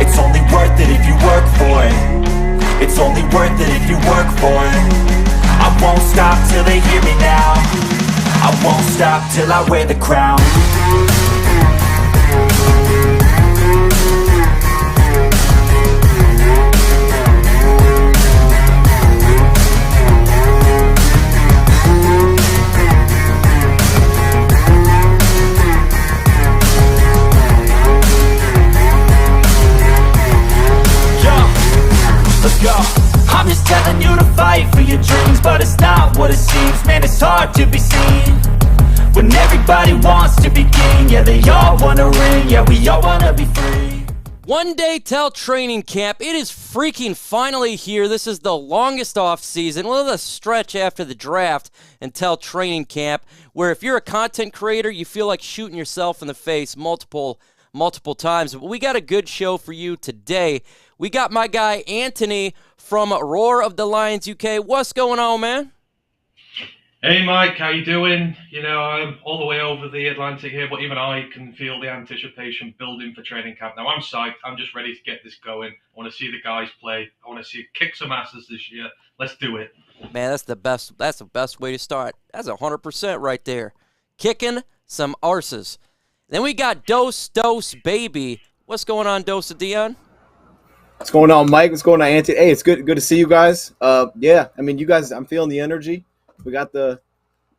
It's only worth it if you work for it. It's only worth it if you work for it. I won't stop till they hear me now. I won't stop till I wear the crown. Let's go. I'm just telling you to fight for your dreams, but it's not what it seems. Man, it's hard to be seen when everybody wants to be king. Yeah, they all wanna ring. Yeah, we all wanna be free. One day till training camp. It is freaking finally here. This is the longest off season. Well, the stretch after the draft until training camp, where if you're a content creator, you feel like shooting yourself in the face multiple times. But we got a good show for you today. We got my guy Anthony from Roar of the Lions UK. What's going on, man? Hey, Mike, how you doing? You know, I'm all the way over the Atlantic here, but even I can feel the anticipation building for training camp. Now, I'm psyched. I'm just ready to get this going. I want to see the guys play. I want to see kick some asses this year. Let's do it. Man, that's the best way to start. That's 100% right there. Kicking some arses. Then we got Dose Baby. What's going on, DoseOfDion? What's going on, Mike? What's going on, Anthony? Hey, it's good to see you guys. Yeah, I mean, you guys, I'm feeling the energy. We got the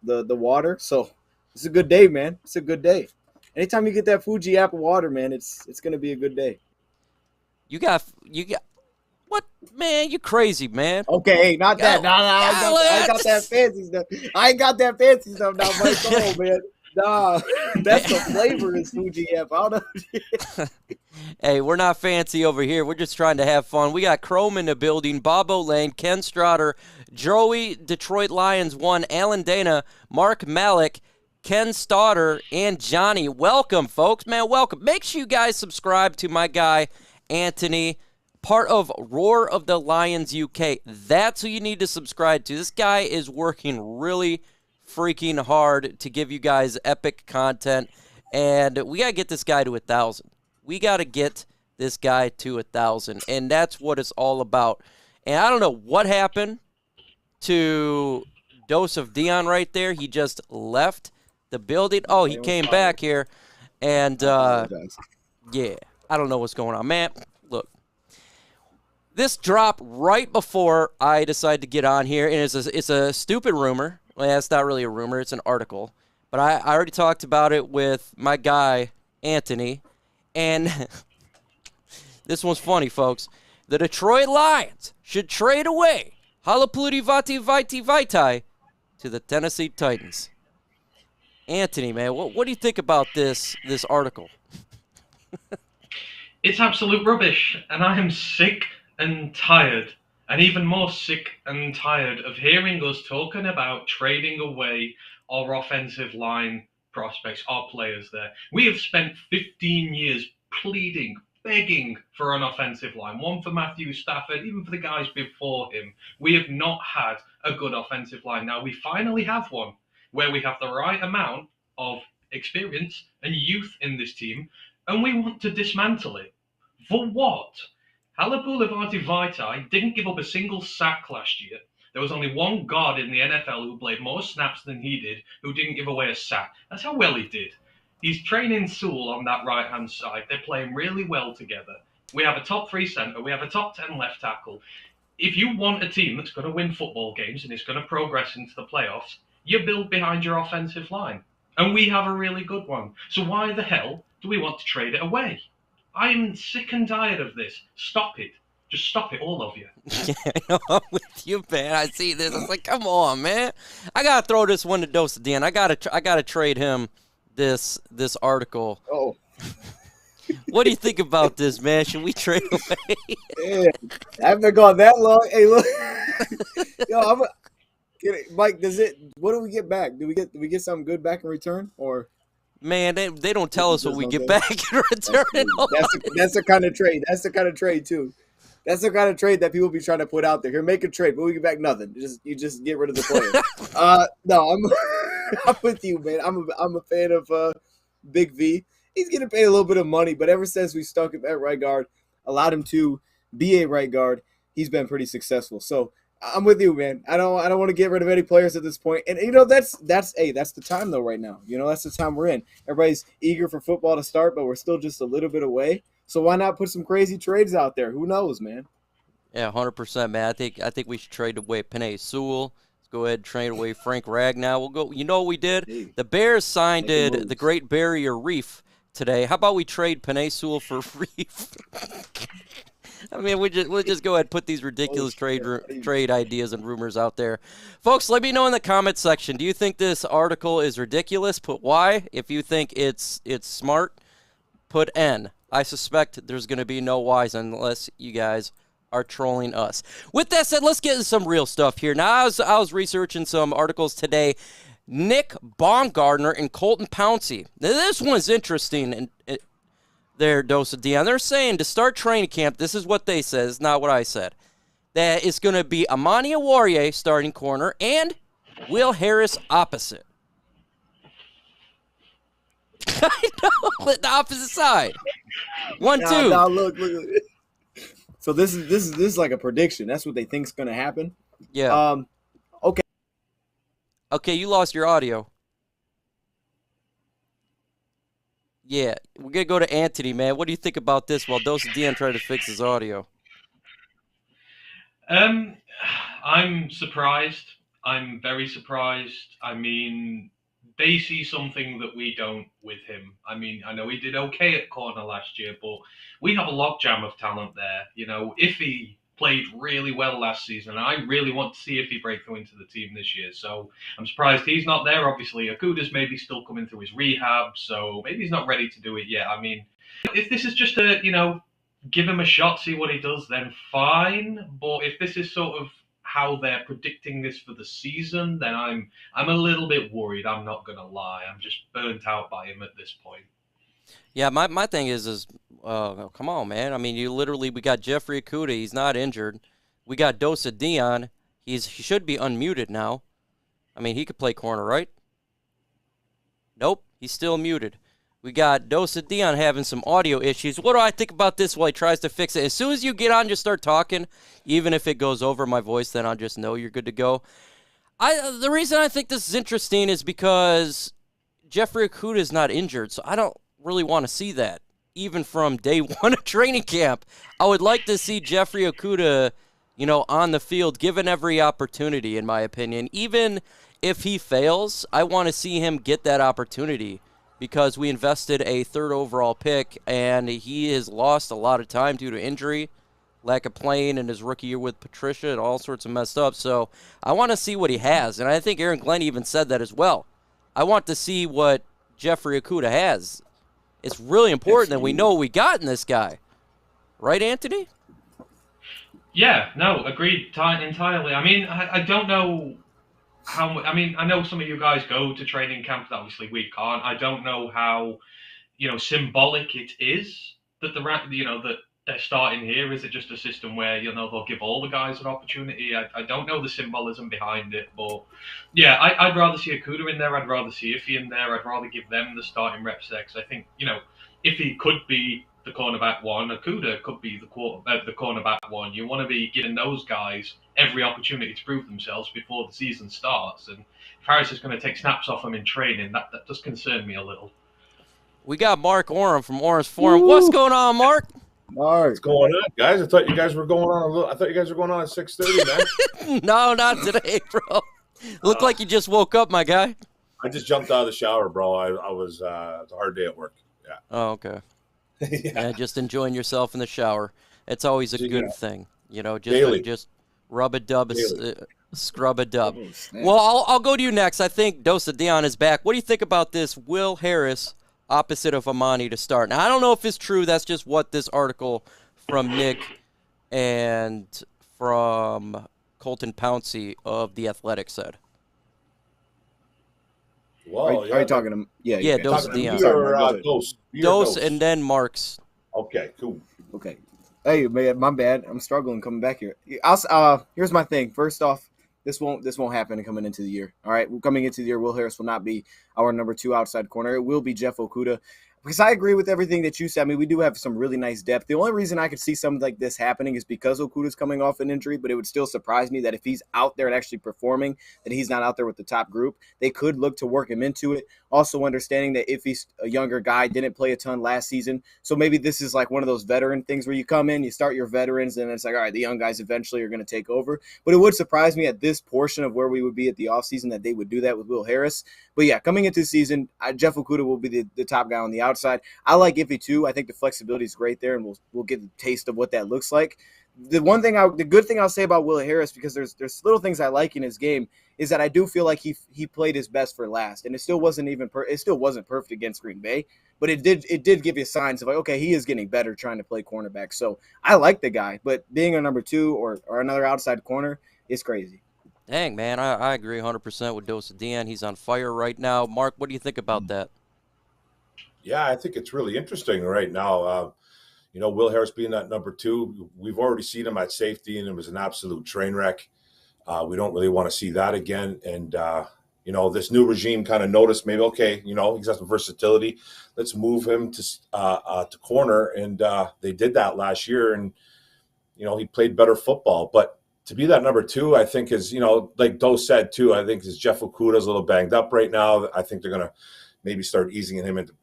water, so it's a good day, man. It's a good day. Anytime you get that Fuji apple water, man, it's gonna be a good day. You got what, man? You crazy, man? Okay, not that. No, I ain't got that fancy stuff. I ain't got that fancy stuff now, Mike. Come on, man. Nah, that's the flavor is Fuji apple. I don't know. Hey, we're not fancy over here. We're just trying to have fun. We got Chrome in the building, Bobo Lane, Ken Strotter, Joey, Detroit Lions 1, Alan Dana, Mark Malik, Ken Stoddard, and Johnny. Welcome, folks. Man, welcome. Make sure you guys subscribe to my guy, Anthony, part of Roar of the Lions UK. That's who you need to subscribe to. This guy is working really freaking hard to give you guys epic content, and we got to get this guy to 1,000. We got to get this guy to 1,000, and that's what it's all about. And I don't know what happened to DoseOfDion right there. He just left the building. Oh, he came back here, and yeah, I don't know what's going on. Man, look, this dropped right before I decided to get on here, and it's a stupid rumor. Well, it's not really a rumor. It's an article. But I already talked about it with my guy, Anthony. And this one's funny, folks. The Detroit Lions should trade away Halapuli Vati Viti Vaitai to the Tennessee Titans. Anthony, man, what do you think about this article? It's absolute rubbish, and I am sick and tired, and even more sick and tired of hearing us talking about trading away our offensive line prospects, our players there. We have spent 15 years pleading, begging for an offensive line, one for Matthew Stafford, even for the guys before him. We have not had a good offensive line. Now we finally have one where we have the right amount of experience and youth in this team, and we want to dismantle it. For what? Halapoulivaati Vaitai didn't give up a single sack last year. There was only one guard in the NFL who played more snaps than he did, who didn't give away a sack. That's how well he did. He's training Sewell on that right-hand side. They're playing really well together. We have a top 3 center. We have a top 10 left tackle. If you want a team that's going to win football games and is going to progress into the playoffs, you build behind your offensive line. And we have a really good one. So why the hell do we want to trade it away? I'm sick and tired of this. Stop it. Just stop it, all of you. Yeah, I'm with you, man. I see this. It's like, come on, man. I gotta throw this one to DoseOfDion. I gotta trade him this article. Oh. What do you think about this, man? Should we trade away? Yeah, I haven't gone that long. Hey, look. Yo, Mike, what do we get back? Do we get something good back in return, or? Man, they don't tell us what we get back in return. That's the kind of trade. That's the kind of trade too. That's the kind of trade that people be trying to put out there. Here, make a trade, but we get back nothing. You just get rid of the player. No, I'm with you, man. I'm a fan of Big V. He's getting paid a little bit of money, but ever since we stuck him at right guard, allowed him to be a right guard, he's been pretty successful. So I'm with you, man. I don't want to get rid of any players at this point. And that's the time though right now. That's the time we're in. Everybody's eager for football to start, but we're still just a little bit away. So why not put some crazy trades out there? Who knows, man? Yeah, 100%, man. I think we should trade away Penei Sewell. Let's go ahead and trade away Frank Ragnow. We'll go. You know what we did? Hey, the Bears signed moves. the Great Barrier Reef today. How about we trade Penei Sewell for Reef? I mean, we'll just go ahead and put these ridiculous trade ideas and rumors out there. Folks, let me know in the comments section. Do you think this article is ridiculous? Put Y. If you think it's smart, put N. I suspect there's going to be no Y's unless you guys are trolling us. With that said, let's get into some real stuff here. Now, I was researching some articles today. Nick Baumgartner and Colton Pouncey. Now, this one's interesting, and their DoseOfDion. They're saying to start training camp, this is what they said, it's not what I said, that it's going to be Amani Oruwariye starting corner and Will Harris opposite. I know, the opposite side. 1, 2. Nah, look. So this is like a prediction. That's what they think's going to happen. Yeah. Okay. Okay, you lost your audio. Yeah, we're going to go to Anthony, man. What do you think about this while DoseOfDion tried to fix his audio? I'm surprised. I'm very surprised. I mean, they see something that we don't with him. I mean, I know he did okay at corner last year, but we have a logjam of talent there. Iffy played really well last season, and I really want to see Iffy break through into the team this year. So I'm surprised he's not there. Obviously, Okuda's maybe still coming through his rehab, so maybe he's not ready to do it yet. I mean, if this is just give him a shot, see what he does, then fine. But if this is sort of how they're predicting this for the season, then I'm a little bit worried. I'm not gonna lie. I'm just burnt out by him at this point. Yeah, my thing is come on, man. I mean, we got Jeffrey Okuda. He's not injured. We got DoseOfDion. He should be unmuted now. I mean, he could play corner, right? Nope, he's still muted. We got DoseOfDion having some audio issues. What do I think about this while he tries to fix it? As soon as you get on, just start talking. Even if it goes over my voice, then I'll just know you're good to go. The reason I think this is interesting is because Jeffrey Okuda is not injured, so I don't really want to see that. Even from day one of training camp, I would like to see Jeffrey Okuda, on the field, given every opportunity, in my opinion. Even if he fails, I want to see him get that opportunity, because we invested a 3rd overall pick, and he has lost a lot of time due to injury, lack of playing in his rookie year with Patricia, and all sorts of messed up. So I want to see what he has, and I think Aaron Glenn even said that as well. I want to see what Jeffrey Okuda has. It's really important that we know what we got in this guy. Right, Anthony? Yeah, no, agreed entirely. I mean, I don't know how. I mean, I know some of you guys go to training camp. Obviously, we can't. I don't know how, symbolic it is that that they're starting here. Is it just a system where they'll give all the guys an opportunity? I don't know the symbolism behind it, but yeah, I'd rather see Okuda in there. I'd rather see Iffy in there. I'd rather give them the starting reps there, because I think Iffy could be the cornerback one, Okuda could be the cornerback one. You want to be giving those guys every opportunity to prove themselves before the season starts. And if Harris is going to take snaps off them in training, that does concern me a little. We got Mark Orum from Orum's Forum. Woo! What's going on, Mark? What's going on, guys? I thought you guys were going on at 6:30, man. No, not today, bro. Looked like you just woke up, my guy. I just jumped out of the shower, bro. I was it's a hard day at work. Yeah. Oh, okay. Yeah, just enjoying yourself in the shower. It's always a good thing, just rub a dub, scrub a dub. Oh, well, I'll go to you next. I think DoseOfDion is back. What do you think about this Will Harris opposite of Amani to start? Now, I don't know if it's true. That's just what this article from Nick and from Colton Pouncey of The Athletic said. Well, are you talking to? Yeah, DoseOfDion. Dose and then Mark's. Okay, cool. Okay. Hey, man, my bad. I'm struggling coming back here. Here's my thing. First off, this won't happen coming into the year. All right, coming into the year, Will Harris will not be our number 2 outside corner. It will be Jeff Okuda. because I agree with everything that you said. I mean, we do have some really nice depth. The only reason I could see something like this happening is because Okuda's coming off an injury, but it would still surprise me that if he's out there and actually performing, that he's not out there with the top group. They could look to work him into it. Also understanding that if he's a younger guy, didn't play a ton last season. So maybe this is like one of those veteran things where you come in, you start your veterans, and it's like, all right, the young guys eventually are going to take over. But it would surprise me at this portion of where we would be at the offseason that they would do that with Will Harris. But yeah, coming into the season, Jeff Okuda will be the top guy on the outside. I like Iffy too. I think the flexibility is great there, and we'll get a taste of what that looks like. The good thing I'll say about Will Harris, because there's little things I like in his game, is that I do feel like he played his best for last, and it still wasn't perfect against Green Bay, but it did give you signs of like, okay, he is getting better trying to play cornerback. So I like the guy, but being a number 2 or another outside corner is crazy. Dang, man, I agree 100% with DoseOfDion. He's on fire right now. Mark, what do you think about that? Yeah, I think it's really interesting right now. Will Harris being that number 2, we've already seen him at safety, and it was an absolute train wreck. We don't really want to see that again. And, this new regime kind of noticed maybe, okay, he's got some versatility. Let's move him to corner. And they did that last year, and, he played better football. But to be that number 2, I think is, like Dose said too, I think is Jeff Okuda's a little banged up right now. I think they're going to maybe start easing him into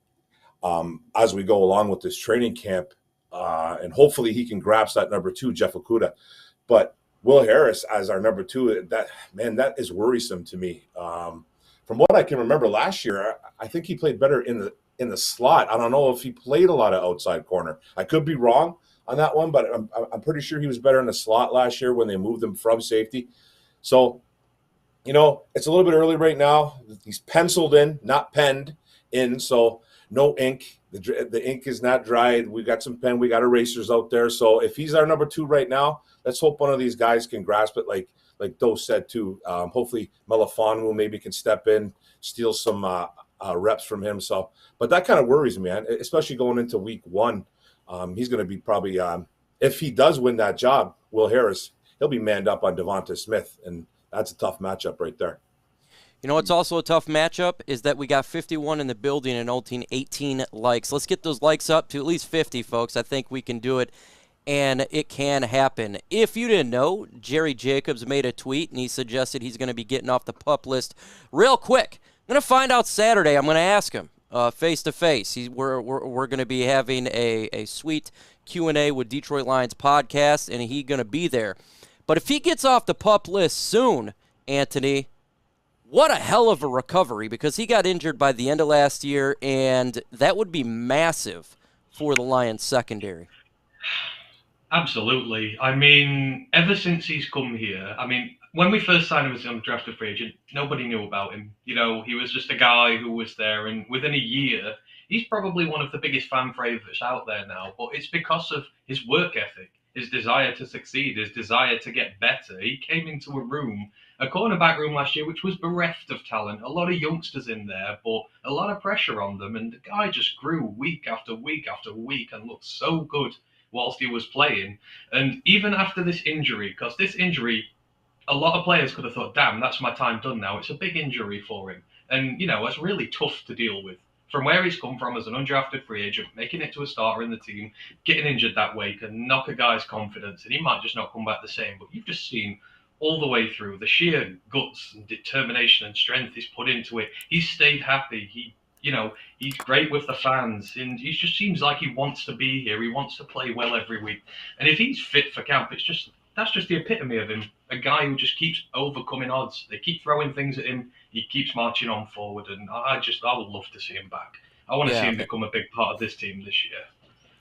as we go along with this training camp. And hopefully he can grasp that number 2, Jeff Okuda. But Will Harris as our number 2, that is worrisome to me. From what I can remember last year, I think he played better in the slot. I don't know if he played a lot of outside corner. I could be wrong on that one, but I'm pretty sure he was better in the slot last year when they moved him from safety. So, it's a little bit early right now. He's penciled in, not penned in, so no ink. The ink is not dried. We got some pen. We got erasers out there. So if he's our number 2 right now, let's hope one of these guys can grasp it like Dose said too. Hopefully Melifonwu maybe can step in, steal some reps from him. So, but that kind of worries me, man, especially going into week 1. He's going to be probably, if he does win that job, Will Harris, he'll be manned up on Devonta Smith, and that's a tough matchup right there. What's also a tough matchup is that we got 51 in the building and only 18 likes. Let's get those likes up to at least 50, folks. I think we can do it, and it can happen. If you didn't know, Jerry Jacobs made a tweet, and he suggested he's going to be getting off the PUP list real quick. I'm going to find out Saturday. I'm going to ask him face-to-face. We're going to be having a sweet Q&A with Detroit Lions podcast, and he's going to be there. But if he gets off the PUP list soon, Anthony, what a hell of a recovery, because he got injured by the end of last year, and that would be massive for the Lions secondary. Absolutely. I mean, ever since he's come here, when we first signed him as an undrafted free agent, nobody knew about him. He was just a guy who was there, and within a year, he's probably one of the biggest fan favorites out there now. But it's because of his work ethic, his desire to succeed, his desire to get better. He came into a cornerback room last year, which was bereft of talent. A lot of youngsters in there, but a lot of pressure on them. And the guy just grew week after week after week and looked so good whilst he was playing. And even after this injury, because this injury, a lot of players could have thought, damn, that's my time done now. It's a big injury for him. And, it's really tough to deal with. From where he's come from as an undrafted free agent, making it to a starter in the team, getting injured that way can knock a guy's confidence, and he might just not come back the same. But you've just seen all the way through the sheer guts and determination and strength he's put into it. He's stayed happy. He's great with the fans, and he just seems like he wants to be here. He wants to play well every week. And if he's fit for camp, that's just the epitome of him. A guy who just keeps overcoming odds. They keep throwing things at him. He keeps marching on forward, and I would love to see him back. I want to see him become a big part of this team this year.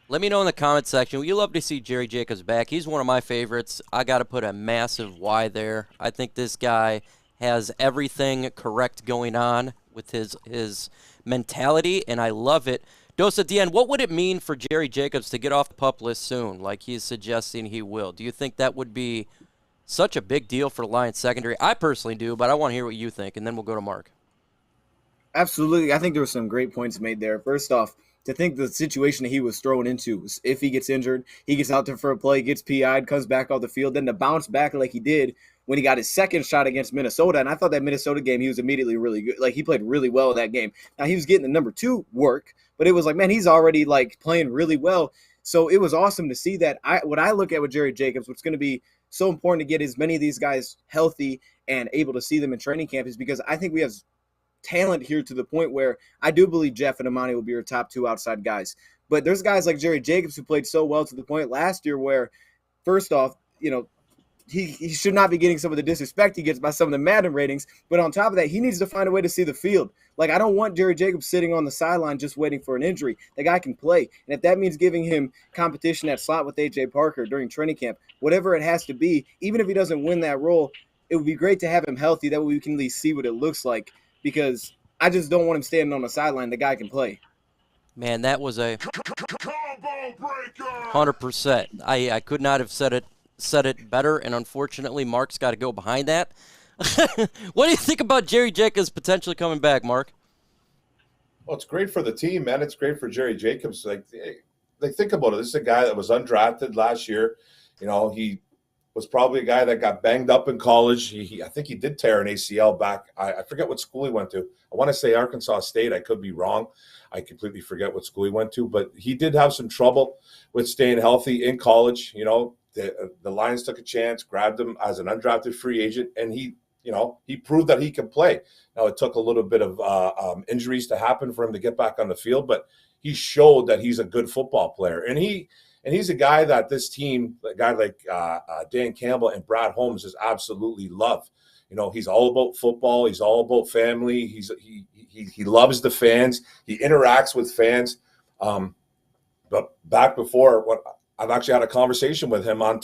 Let me know in the comment section. You love to see Jerry Jacobs back. He's one of my favorites. I got to put a massive Y there. I think this guy has everything correct going on with his mentality, and I love it. DoseOfDion, what would it mean for Jerry Jacobs to get off the PUP list soon, like he's suggesting he will? Do you think that would be such a big deal for the Lions secondary? I personally do, but I want to hear what you think, and then we'll go to Mark. Absolutely. I think there were some great points made there. First off, to think the situation that he was thrown into, if he gets injured, he gets out there for a play, gets PI'd, comes back off the field, then to bounce back like he did when he got his second shot against Minnesota. And I thought that Minnesota game, he was immediately really good. Like, he played really well in that game. Now, he was getting the number 2 work, but it was like, man, he's already like playing really well. So it was awesome to see that. What I look at with Jerry Jacobs, what's going to be so important to get as many of these guys healthy and able to see them in training camp is because I think we have talent here to the point where I do believe Jeff and Amani will be our top 2 outside guys. But there's guys like Jerry Jacobs who played so well to the point last year where, first off, he should not be getting some of the disrespect he gets by some of the Madden ratings. But on top of that, he needs to find a way to see the field. Like, I don't want Jerry Jacobs sitting on the sideline just waiting for an injury. The guy can play. And if that means giving him competition at slot with A.J. Parker during training camp, whatever it has to be, even if he doesn't win that role, it would be great to have him healthy. That way we can at least see what it looks like, because I just don't want him standing on the sideline. The guy can play. Man, that was a 100%. I could not have said it better, and unfortunately, Mark's got to go behind that. What do you think about Jerry Jacobs potentially coming back, Mark? Well, it's great for the team, man. It's great for Jerry Jacobs. Like think about it. This is a guy that was undrafted last year. He was probably a guy that got banged up in college. I think he did tear an ACL back. I forget what school he went to. I want to say Arkansas State. I could be wrong. I completely forget what school he went to. But he did have some trouble with staying healthy in college. The Lions took a chance, grabbed him as an undrafted free agent, and he proved that he can play. Now, it took a little bit of injuries to happen for him to get back on the field, but he showed that he's a good football player. And he's a guy that this team, a guy like Dan Campbell and Brad Holmes, just absolutely love. He's all about football. He's all about family. He loves the fans. He interacts with fans. But back before, I've actually had a conversation with him on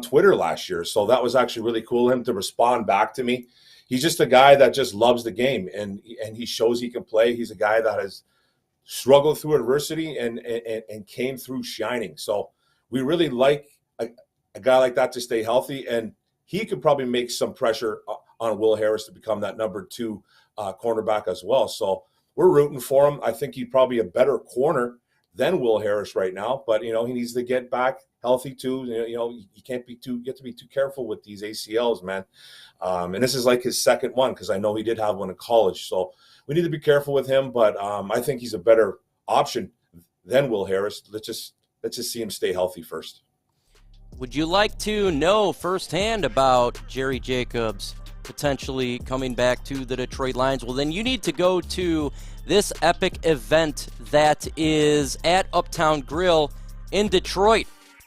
Twitter last year. So that was actually really cool of him to respond back to me. He's just a guy that just loves the game, and he shows he can play. He's a guy that has struggled through adversity and came through shining. So we really like a guy like that to stay healthy, and he could probably make some pressure on Will Harris to become that number 2 cornerback as well. So we're rooting for him. I think he's probably a better corner than Will Harris right now, but he needs to get back healthy too. You can't be too careful with these ACLs, man. And this is like his second one, because I know he did have one in college. So we need to be careful with him, but I think he's a better option than Will Harris. Let's just see him stay healthy first. Would you like to know firsthand about Jerry Jacobs potentially coming back to the Detroit Lions? Well, then you need to go to this epic event that is at Uptown Grill in Detroit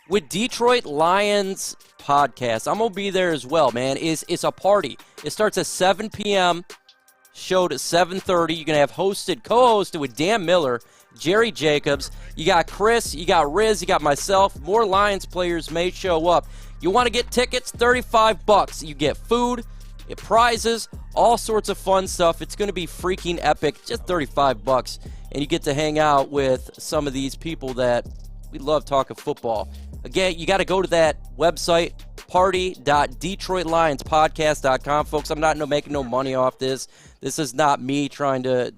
with Detroit Lions podcast. I'm going to be there as well, man. It's a party. It starts at 7 p.m., showed at 7:30. You're going to have co-hosted with Dan Miller, Jerry Jacobs. You got Chris, you got Riz, you got myself. More Lions players may show up. You want to get tickets? $35. You get food, prizes, all sorts of fun stuff. It's going to be freaking epic. Just $35, and you get to hang out with some of these people that we love talking football. Again, you got to go to that website, party.detroitlionspodcast.com. Folks, I'm not making no money off this. This is not me trying to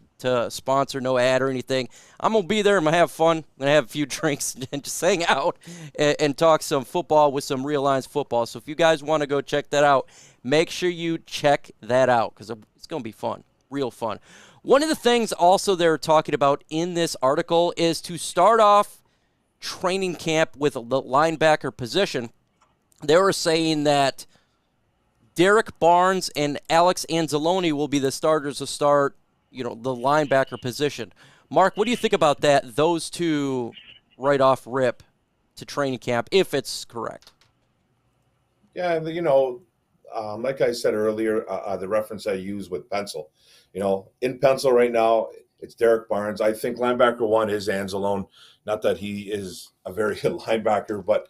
sponsor, no ad or anything. I'm going to be there. I'm going to have fun. I'm going to have a few drinks and just hang out and talk some football with some real Lions football. So if you guys want to go check that out, make sure you check that out, because it's going to be fun, real fun. One of the things also they're talking about in this article is to start off training camp with the linebacker position. They were saying that Derek Barnes and Alex Anzalone will be the starters to start, the linebacker position. Mark, what do you think about that? Those two right off rip to training camp, if it's correct. Yeah, like I said earlier, the reference I used with pencil. In pencil right now, it's Derek Barnes. I think linebacker 1 is Anzalone. Not that he is a very good linebacker, but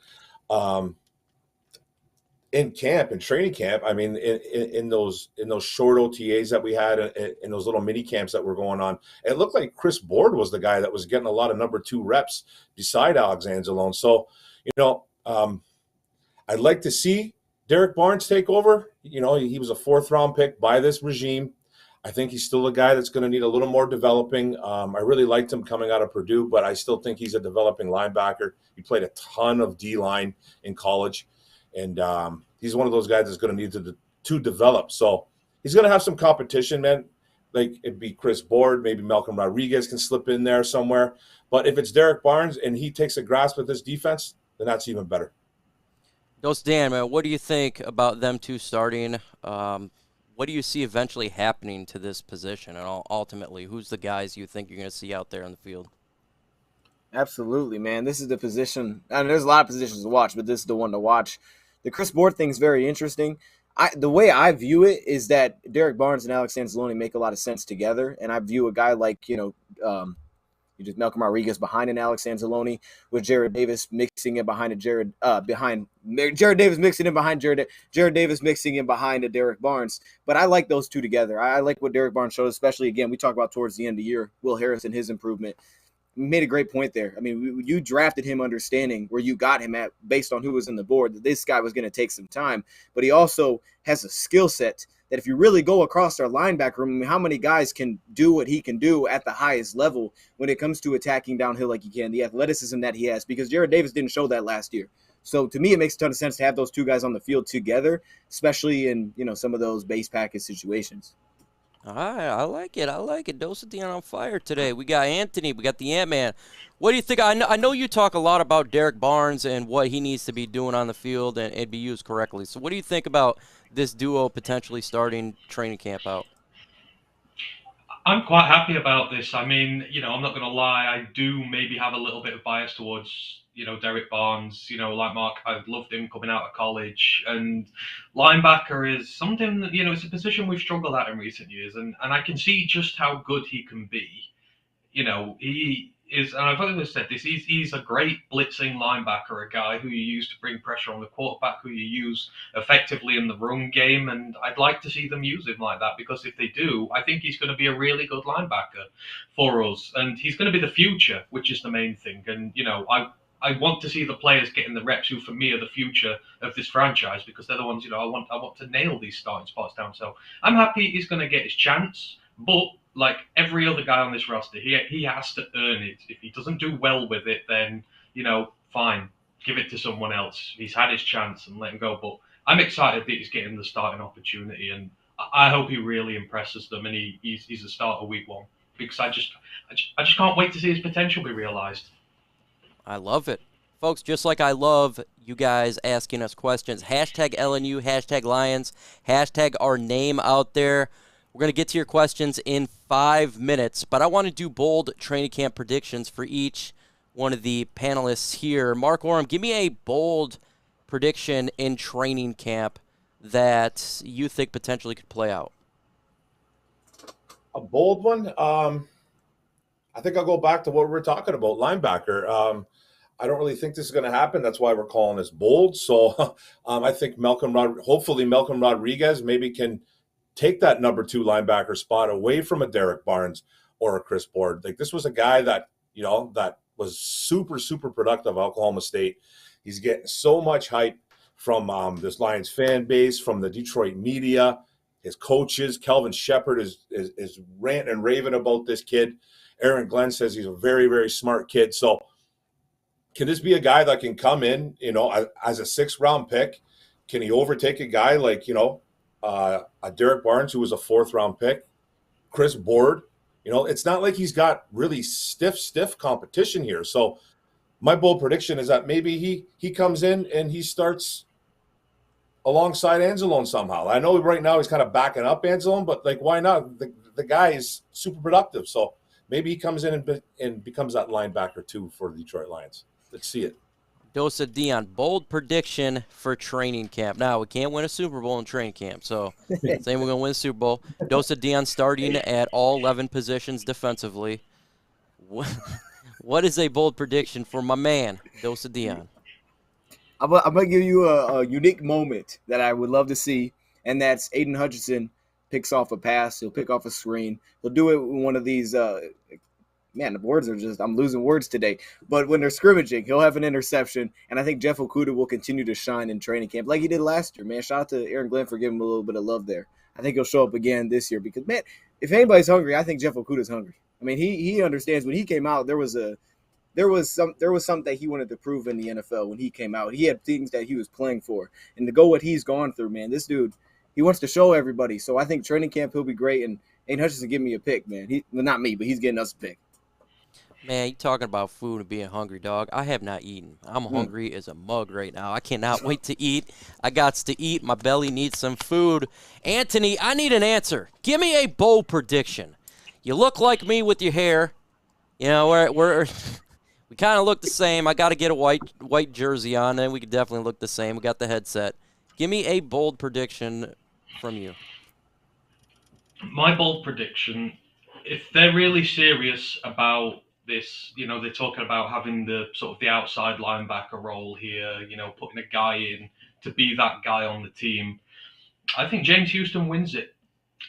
in training camp, I mean, in those short OTAs that we had, in those little mini camps that were going on, it looked like Chris Board was the guy that was getting a lot of number 2 reps beside Alex Anzalone. So, I'd like to see Derek Barnes take over. He was a 4th round pick by this regime. I think he's still a guy that's going to need a little more developing. I really liked him coming out of Purdue, but I still think he's a developing linebacker. He played a ton of D-line in college. And he's one of those guys that's going to need to develop. So he's going to have some competition, man. Like it'd be Chris Board, maybe Malcolm Rodriguez can slip in there somewhere. But if it's Derek Barnes and he takes a grasp of this defense, then that's even better. Dan, man, what do you think about them two starting? What do you see eventually happening to this position? And ultimately, who's the guys you think you're going to see out there on the field? Absolutely, man. This is the position. I mean, there's a lot of positions to watch, but this is the one to watch. The Chris Board thing is very interesting. The way I view it is that Derek Barnes and Alex Anzalone make a lot of sense together, and I view a guy like just Malcolm Rodriguez behind an Alex Anzalone with Jared Davis mixing in behind Jared Davis mixing in behind Jared Davis mixing in behind a Derek Barnes. But I like those two together. I like what Derek Barnes showed, especially again we talked about towards the end of the year. Will Harris and his improvement. Made a great point there. I mean, you drafted him understanding where you got him at based on who was in the board, that this guy was going to take some time, but he also has a skill set that if you really go across our linebacker room, I mean, how many guys can do what he can do at the highest level when it comes to attacking downhill like he can, the athleticism that he has, because Jared Davis didn't show that last year. So to me, it makes a ton of sense to have those two guys on the field together, especially in, some of those base package situations. All right, I like it. DoseOfDion on fire today. We got Anthony. We got the Ant-Man. What do you think? I know you talk a lot about Derek Barnes and what he needs to be doing on the field and be used correctly. So what do you think about this duo potentially starting training camp out? I'm quite happy about this. I mean, I'm not going to lie. I do maybe have a little bit of bias towards, Derek Barnes. Like Mark, I've loved him coming out of college. And linebacker is something that, it's a position we've struggled at in recent years. And I can see just how good he can be. He is, and I've always said this, he's a great blitzing linebacker, a guy who you use to bring pressure on the quarterback, who you use effectively in the run game, and I'd like to see them use him like that, because if they do, I think he's going to be a really good linebacker for us, and he's going to be the future, which is the main thing. And, I want to see the players getting the reps who, for me, are the future of this franchise, because they're the ones, I want to nail these starting spots down. So I'm happy he's going to get his chance, but like every other guy on this roster, he has to earn it. If he doesn't do well with it, then, fine, give it to someone else. He's had his chance and let him go. But I'm excited that he's getting the starting opportunity, and I hope he really impresses them and he's a starter week one, because I just can't wait to see his potential be realized. I love it. Folks, just like I love you guys asking us questions, hashtag LNU, hashtag Lions, hashtag our name out there. We're going to get to your questions in 5 minutes, but I want to do bold training camp predictions for each one of the panelists here. Mark Orum, give me a bold prediction in training camp that you think potentially could play out. A bold one? I think I'll go back to what we were talking about, linebacker. I don't really think this is going to happen. That's why we're calling this bold. So I think hopefully Malcolm Rodriguez maybe can take that number 2 linebacker spot away from a Derek Barnes or a Chris Board. Like, this was a guy that, that was super, super productive at Oklahoma State. He's getting so much hype from this Lions fan base, from the Detroit media, his coaches. Kelvin Shepard is ranting and raving about this kid. Aaron Glenn says he's a very, very smart kid. So can this be a guy that can come in, as a 6th-round pick? Can he overtake a guy like, a Derek Barnes, who was a 4th-round pick? Chris Board? It's not like he's got really stiff competition here. So my bold prediction is that maybe he comes in and he starts alongside Anzalone somehow. I know right now he's kind of backing up Anzalone, but, like, why not? The guy is super productive. So maybe he comes in and becomes that linebacker too for the Detroit Lions. Let's see it. DoseOfDion, bold prediction for training camp. Now, we can't win a Super Bowl in training camp, so saying we're going to win a Super Bowl. DoseOfDion starting at all 11 positions defensively. What is a bold prediction for my man, DoseOfDion? I'm going to give you a unique moment that I would love to see, and that's Aiden Hutchinson picks off a pass. He'll pick off a screen. He'll do it with one of these man, the words are just – I'm losing words today. But when they're scrimmaging, he'll have an interception, and I think Jeff Okudah will continue to shine in training camp like he did last year, man. Shout out to Aaron Glenn for giving him a little bit of love there. I think he'll show up again this year because, man, if anybody's hungry, I think Jeff Okudah's hungry. I mean, he understands when he came out, there was a there was something that he wanted to prove in the NFL when he came out. He had things that he was playing for, and to go what he's gone through, man. This dude, he wants to show everybody. So I think training camp he'll be great. And Aiden Hutchinson give me a pick, man. Not me, but he's getting us a pick. Man, you talking about food and being hungry, dog. I have not eaten. I'm hungry as a mug right now. I cannot wait to eat. I got to eat. My belly needs some food. Anthony, I need an answer. Give me a bold prediction. You look like me with your hair. You know, we kind of look the same. I got to get a white jersey on, and we could definitely look the same. We got the headset. Give me a bold prediction from you. My bold prediction, if they're really serious about this, you know, they're talking about having the sort of the outside linebacker role here, you know, putting a guy in to be that guy on the team. I think James Houston wins it.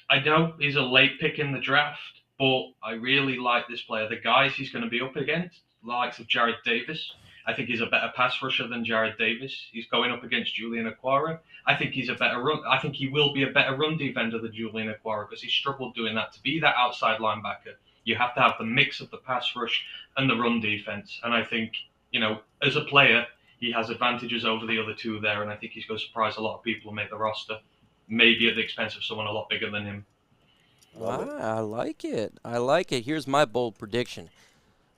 I know he's a late pick in the draft, but I really like this player. The guys he's going to be up against, the likes of Jared Davis. I think he's a better pass rusher than Jared Davis. He's going up against Julian Okwara. I think he's a better run. I think he will be a better run defender than Julian Okwara because he struggled doing that. To be that outside linebacker, you have to have the mix of the pass rush and the run defense. And I think, you know, as a player, he has advantages over the other two there. And I think he's going to surprise a lot of people and make the roster, maybe at the expense of someone a lot bigger than him. I like it. I like it. Here's my bold prediction.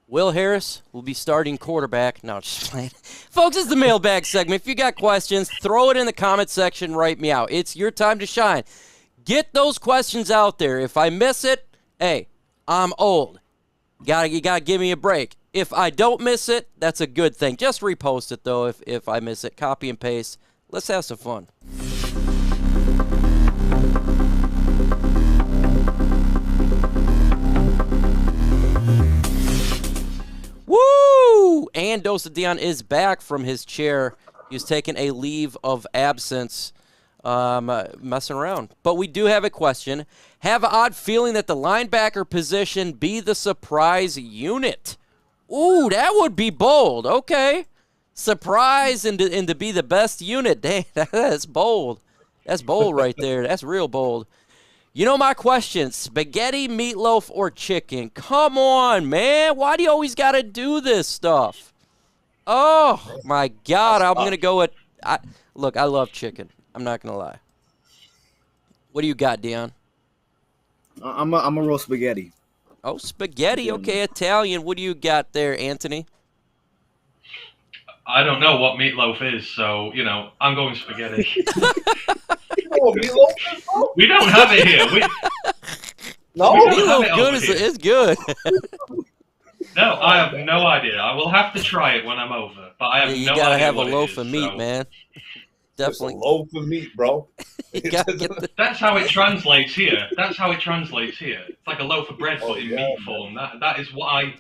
Will Harris will be starting quarterback. No, just playing. Folks, this is the mailbag segment. If you got questions, throw it in the comment section. Write me out. It's your time to shine. Get those questions out there. If I miss it, hey, I'm old. You gotta give me a break. If I don't miss it, that's a good thing. Just repost it, though, if I miss it. Copy and paste. Let's have some fun. Woo! And DoseOfDion is back from his chair. He was taking a leave of absence, messing around. But we do have a question. Have an odd feeling that the linebacker position be the surprise unit. Ooh, that would be bold. Okay. Surprise and to be the best unit. Dang, that's bold. That's bold right there. That's real bold. You know my question, spaghetti, meatloaf, or chicken? Come on, man. Why do you always got to do this stuff? Oh, my God. I'm going to go with look, I love chicken. I'm not going to lie. What do you got, Dion? I'm a roll spaghetti. Oh, spaghetti. Okay, Italian. What do you got there, Anthony? I don't know what meatloaf is, so, you know, I'm going spaghetti. We don't have it here. Meatloaf good is good. No, I have no idea. I will have to try it when I'm over, but I have no idea. You gotta have a what loaf of meat, man. Definitely. Just a loaf of meat, bro. That's how it translates here. It's like a loaf of bread, but in meat form. That is what I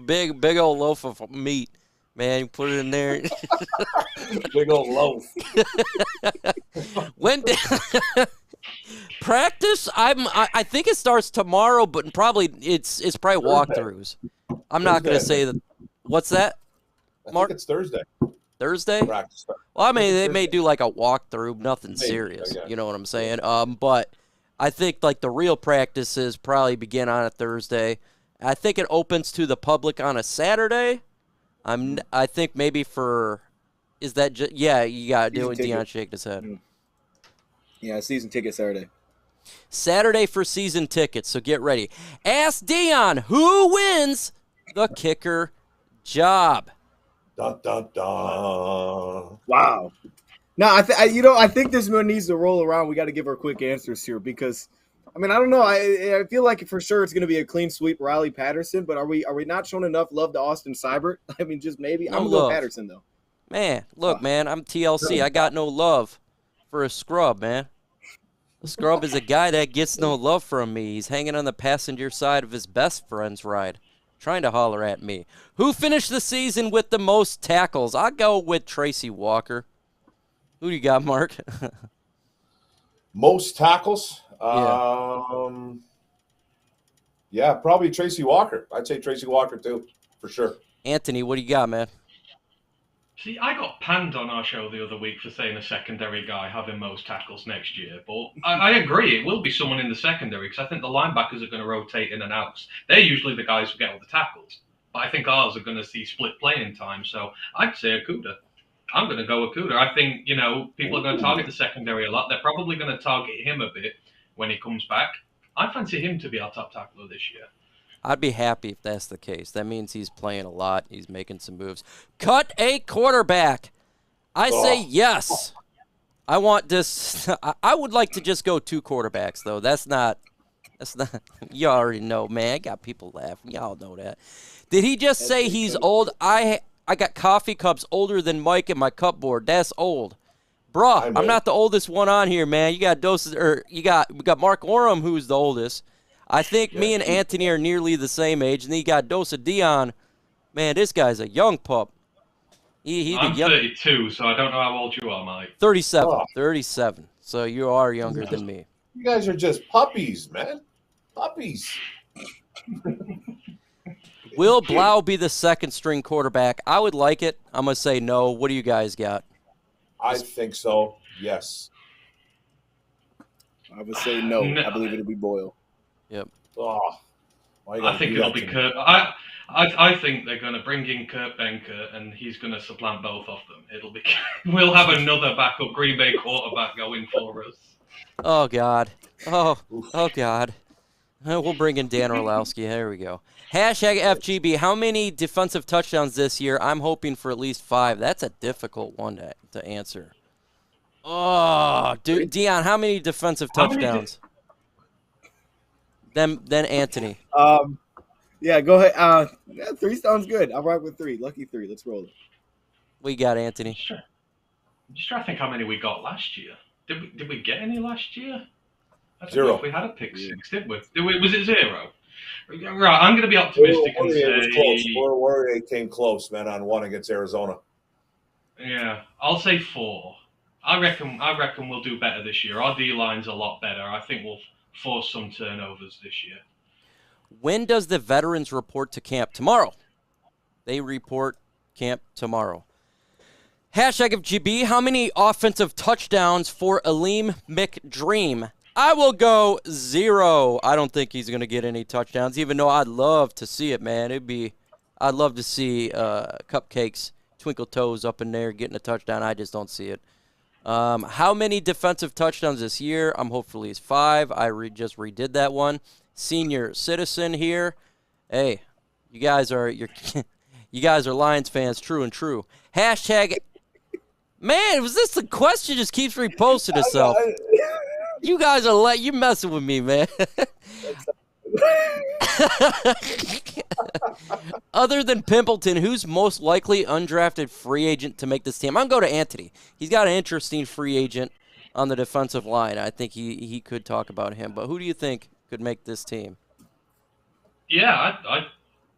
believe. Big old loaf of meat. Man, you put it in there. Big old loaf. When practice, I think it starts tomorrow, but probably it's probably walkthroughs. I'm not going to say that. What's that, Mark? I think it's Thursday. Thursday? Practice. Well, I mean, they may do like a walkthrough, nothing serious. You know what I'm saying? But I think like the real practices probably begin on a Thursday. I think it opens to the public on a Saturday. I think maybe for is that just yeah, you got to do it. Dion shaking his head. Yeah, season ticket Saturday. Saturday for season tickets, so get ready. Ask Dion who wins the kicker job. Dun, dun, dun. Wow. No, I think this one needs to roll around. We got to give our quick answers here because, I mean, I don't know. I feel like for sure it's going to be a clean sweep, Riley Patterson. But are we not showing enough love to Austin Seibert? I mean, just maybe. No I'm going to go love. Patterson though. Man, look, man, I'm TLC. I got no love for a scrub, man. A scrub is a guy that gets no love from me. He's hanging on the passenger side of his best friend's ride, trying to holler at me. Who finished the season with the most tackles? I'll go with Tracy Walker. Who do you got, Mark? Most tackles? Yeah, probably Tracy Walker. I'd say Tracy Walker, too, for sure. Anthony, what do you got, man? See, I got panned on our show the other week for saying a secondary guy having most tackles next year, but I agree, it will be someone in the secondary because I think the linebackers are going to rotate in and out. They're usually the guys who get all the tackles, but I think ours are going to see split playing time, so I'd say Akuda. I'm going to go Akuda. I think, people are going to target the secondary a lot. They're probably going to target him a bit when he comes back. I fancy him to be our top tackler this year. I'd be happy if that's the case. That means he's playing a lot. He's making some moves. Cut a quarterback. I say yes. I want this. I would like to just go 2 quarterbacks, though. That's not. You already know, man. I got people laughing. Y'all know that. Did he just say he's old? I got coffee cups older than Mike in my cupboard. That's old. Bruh, I'm not the oldest one on here, man. You got we got Mark Orum, who's the oldest. I think me and Anthony are nearly the same age, and then you got DoseOfDion. Man, this guy's a young pup. I'm 32, so I don't know how old you are, Mike. 37. 37. So you are younger than me. You guys are just puppies, man. Puppies. Will Blau be the second-string quarterback? I would like it. I'm going to say no. What do you guys got? I think so, yes. I would say no. I believe it'll be Boyle. Yep. Oh, I think it'll be Kurt. I think they're going to bring in Kurt Benker, and he's going to supplant both of them. We'll have another backup Green Bay quarterback going for us. Oh, God. Oh, God. We'll bring in Dan Orlowski. There we go. Hashtag FGB. How many defensive touchdowns this year? I'm hoping for at least 5. That's a difficult one to answer. Oh, dude, Dion, how many defensive touchdowns? Then Anthony. Yeah, go ahead. 3 sounds good. I'll rock with 3. Lucky 3. Let's roll it. We got Anthony. Sure. I'm just trying to think how many we got last year. Did we get any last year? I don't know if we had a pick 6, did we? Was it 0? Right, I'm going to be optimistic and say... Warrior came close, man, on 1 against Arizona. Yeah, I'll say 4. I reckon we'll do better this year. Our D-line's a lot better. I think we'll force some turnovers this year. When does the veterans report to camp? Tomorrow. They report camp tomorrow. Hashtag of GB. How many offensive touchdowns for Aleem McDream? I will go 0. I don't think he's going to get any touchdowns, even though I'd love to see it, man. I'd love to see Cupcakes, Twinkle Toes up in there getting a touchdown. I just don't see it. How many defensive touchdowns this year? I'm hopefully it's 5. I just redid that one. Senior citizen here. Hey, you guys are Lions fans, true and true. Hashtag. Man, was this the question? Just keeps reposting itself. You guys are you messing with me, man. Other than Pimpleton, who's most likely undrafted free agent to make this team? I'm going to go to Anthony. He's got an interesting free agent on the defensive line. I think he could talk about him. But who do you think could make this team? Yeah,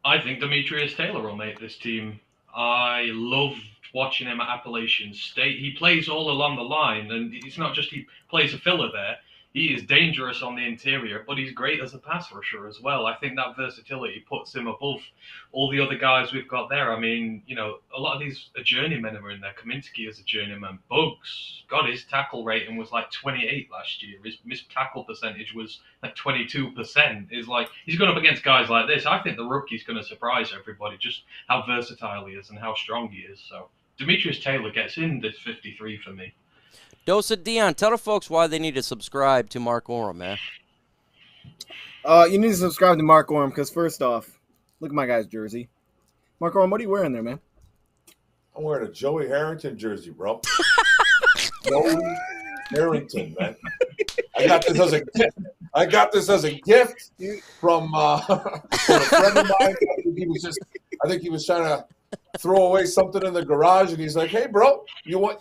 I think Demetrius Taylor will make this team. I loved watching him at Appalachian State. He plays all along the line, and it's not just he plays a filler there. He is dangerous on the interior, but he's great as a pass rusher as well. I think that versatility puts him above all the other guys we've got there. I mean, a lot of these journeymen are in there. Kaminsky is a journeyman. Bugs, God, his tackle rating was like 28 last year. His missed tackle percentage was like 22%. He's going up against guys like this. I think the rookie's going to surprise everybody, just how versatile he is and how strong he is. So Demetrius Taylor gets in this 53 for me. DoseOfDion, tell the folks why they need to subscribe to Mark Orum, man. You need to subscribe to Mark Orum because first off, look at my guy's jersey. Mark Orum, what are you wearing there, man? I'm wearing a Joey Harrington jersey, bro. Joey Harrington, man. I got this as a gift from a friend of mine. I think he was trying to throw away something in the garage, and he's like, "Hey, bro, you want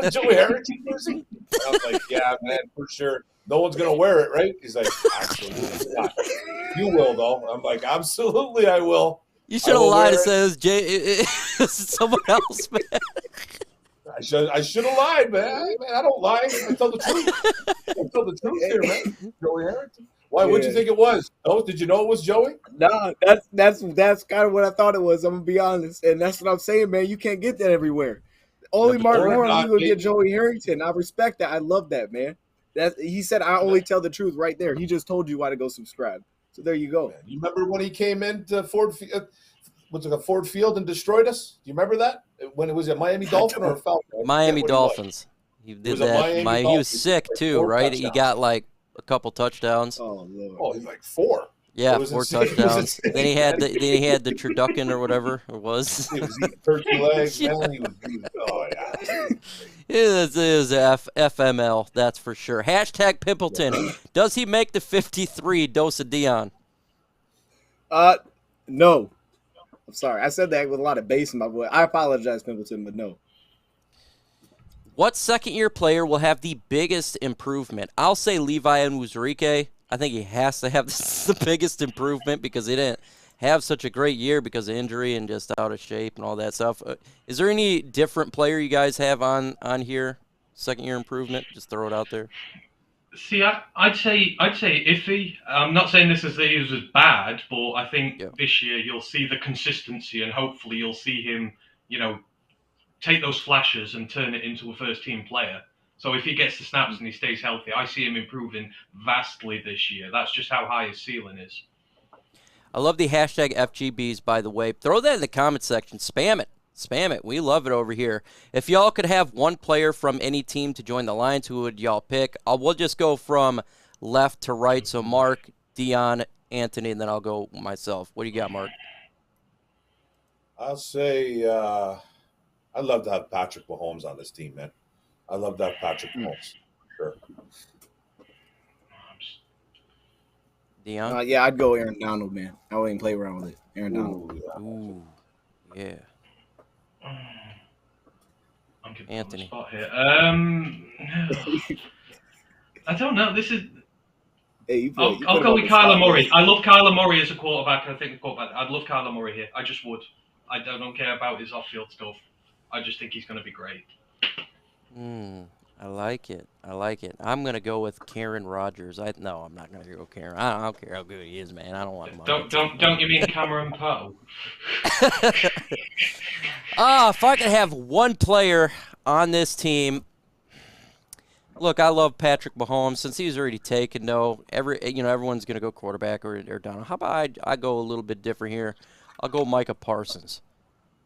a Joey Harrington jersey?" I was like, "Yeah, man, for sure. No one's gonna wear it, right?" He's like, "Absolutely not. You will, though." I'm like, "Absolutely, I will." You should have lied and said it's someone else, man. I should have lied, man. I don't lie. I tell the truth. I tell the truth here, man. Joey Harrington. Why? What'd you Yeah. think it was? Oh, did you know it was Joey? No, that's kind of what I thought it was. I'm gonna be honest, and that's what I'm saying, man. You can't get that everywhere. Only Mark Or Orum, not, you gonna get maybe. Joey Harrington. I respect that. I love that, man. That he said, I only tell the truth right there. He just told you why to go subscribe. So there you go. Man, you remember when he came into was it a Ford Field and destroyed us? Do you remember that? When it was a Miami Dolphin or a Falcon? I forget Miami what he was. Dolphins. He It did was a that. Miami He was Dolphins. sick Like too, 4 right? He touchdowns. got like a couple touchdowns. Oh Lord. Oh, he's like 4. Yeah, It was 4 insane. It was touchdowns. insane, Then he had man. the turducken or whatever it was. He was eating turkey legs, Yeah. man. He was oh yeah. It is FML, that's for sure. Hashtag Pimpleton. Does he make the 53 DoseOfDion? No. I'm sorry. I said that with a lot of bass in my voice. I apologize, Pimpleton, but no. What second-year player will have the biggest improvement? I'll say Levi Onwuzurike. I think he has to have the biggest improvement because he didn't have such a great year because of injury and just out of shape and all that stuff. Is there any different player you guys have on here? Second-year improvement? Just throw it out there. See, I'd say iffy. I'm not saying this is as bad, but I think this year you'll see the consistency, and hopefully you'll see him, take those flashes and turn it into a first-team player. So if he gets the snaps and he stays healthy, I see him improving vastly this year. That's just how high his ceiling is. I love the hashtag FGBs, by the way. Throw that in the comment section. Spam it. Spam it. We love it over here. If y'all could have one player from any team to join the Lions, who would y'all pick? We'll just go from left to right. So Mark, Dion, Anthony, and then I'll go myself. What do you got, Mark? I'll say I'd love to have Patrick Mahomes on this team, man. I'd love to have Patrick Mahomes. Sure. Dion? Yeah, I'd go Aaron Donald, man. I wouldn't even play around with it. Aaron Donald. Ooh, yeah. I'm giving Anthony. a spot here. I don't know. This is. Hey, I'll go with Kyler Murray. I love Kyler Murray as a quarterback. I'd love Kyler Murray here. I just would. I don't care about his off-field stuff. I just think he's going to be great. I like it. I like it. I'm going to go with Karen Rodgers. No, I'm not going to go Karen. I don't care how good he is, man. I don't want him on Don't you mean Cameron Poe? If I could have one player on this team, look, I love Patrick Mahomes. Since he's already taken, no, everyone's going to go quarterback or Donald. How about I go a little bit different here? I'll go Micah Parsons.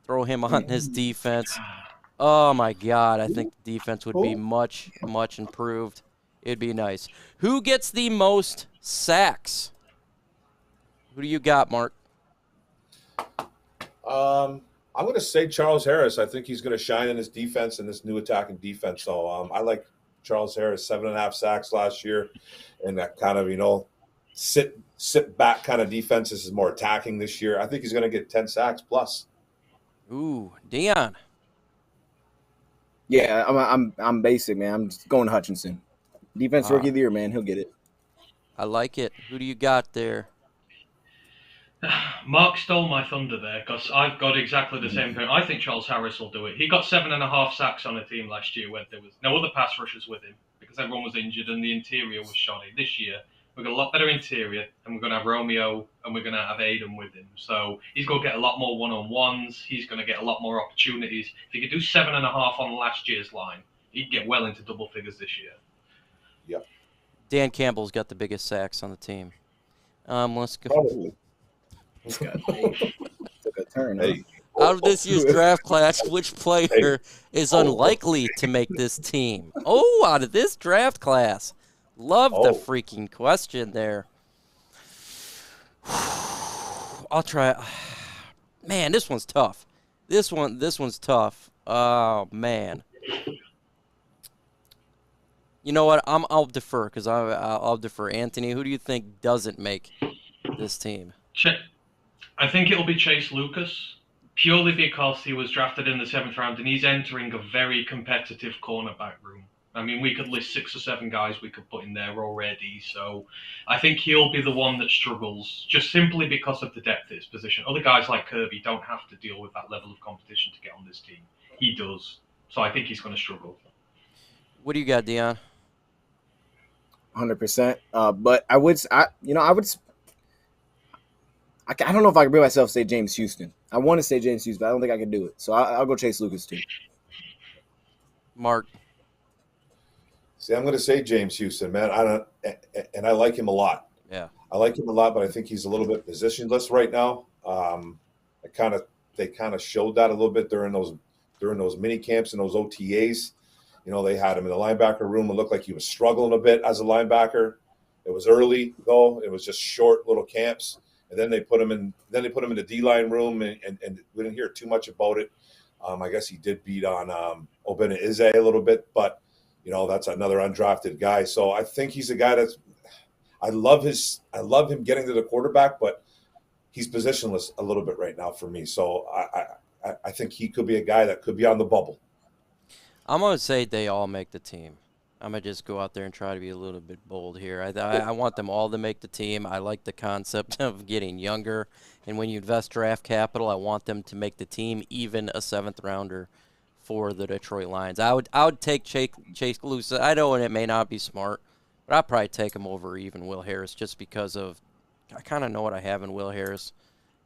Throw him on his defense. Oh, my God. I think the defense would be much, much improved. It'd be nice. Who gets the most sacks? Who do you got, Mark? I'm going to say Charles Harris. I think he's going to shine in his defense and this new attacking defense. So I like Charles Harris, 7.5 sacks last year, and that kind of, sit back kind of defense. This is more attacking this year. I think he's going to get 10 sacks plus. Ooh, Dion. Yeah, I'm basic, man. I'm just going Hutchinson. Defense rookie of the year, man. He'll get it. I like it. Who do you got there? Mark stole my thunder there because I've got exactly the same thing. I think Charles Harris will do it. He got 7.5 sacks on a team last year where there was no other pass rushers with him because everyone was injured and the interior was shoddy. This year, we've got a lot better interior and we're going to have Romeo and we're going to have Aiden with him. So he's going to get a lot more one-on-ones. He's going to get a lot more opportunities. If he could do 7.5 on last year's line, he'd get well into double figures this year. Yep. Dan Campbell's got the biggest sacks on the team. Let's go. Probably. Took a turn. Hey. Out of this year's draft class, which player is unlikely to make this team? Oh, out of this draft class. Love the freaking question there. I'll try. Man, this one's tough. This one's tough. Oh, man. You know what? I'll defer because I'll defer. Anthony, who do you think doesn't make this team? I think it'll be Chase Lucas, purely because he was drafted in the 7th round and he's entering a very competitive cornerback room. I mean, we could list 6 or 7 guys we could put in there already. So I think he'll be the one that struggles just simply because of the depth of his position. Other guys like Kirby don't have to deal with that level of competition to get on this team. He does. So I think he's going to struggle. What do you got, Dion? 100%. But I would, I don't know if I can bring myself to say James Houston. I want to say James Houston, but I don't think I can do it. So I'll go Chase Lucas too. Mark. See, I'm going to say James Houston, man. And I like him a lot. Yeah. I like him a lot, but I think he's a little bit positionless right now. They kind of showed that a little bit during those mini camps and those OTAs. They had him in the linebacker room. It looked like he was struggling a bit as a linebacker. It was early though. It was just short little camps, and then they put him in. Then they put him in the D-line room, and we didn't hear too much about it. I guess he did beat on Obina Ize a little bit, but that's another undrafted guy. So I think he's a guy that's. I love him getting to the quarterback, but he's positionless a little bit right now for me. So I think he could be a guy that could be on the bubble. I'm going to say they all make the team. I'm going to just go out there and try to be a little bit bold here. I want them all to make the team. I like the concept of getting younger. And when you invest draft capital, I want them to make the team, even a 7th rounder for the Detroit Lions. I would take Chase Lucas. I know it may not be smart, but I'd probably take him over even Will Harris just because of I kind of know what I have in Will Harris.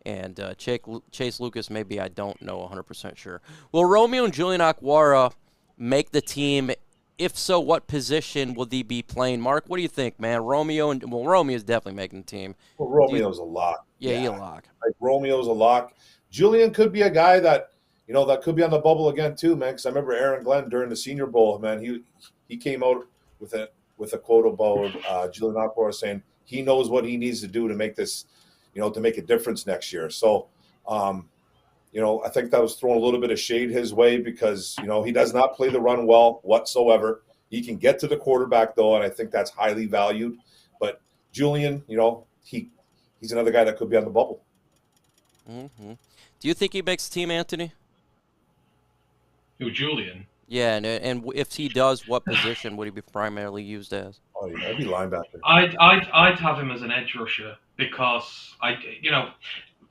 And Chase Lucas, maybe I don't know 100% sure. Will Romeo and Julian Okwara make the team? If so, what position will they be playing? Mark, what do you think, man? Romeo's definitely making the team. Well, Romeo's a lock. Yeah, he's a lock. Like Romeo's a lock. Julian could be a guy that that could be on the bubble again too, man. Because I remember Aaron Glenn during the Senior Bowl, man. He came out with a quote about Julian Okwara saying he knows what he needs to do to make this, to make a difference next year. So. I think that was throwing a little bit of shade his way because, he does not play the run well whatsoever. He can get to the quarterback, though, and I think that's highly valued. But Julian, he's another guy that could be on the bubble. Mm-hmm. Do you think he makes the team, Anthony? Who, Julian? Yeah, and if he does, what position would he be primarily used as? Oh, yeah, he'd be linebacker. I'd have him as an edge rusher because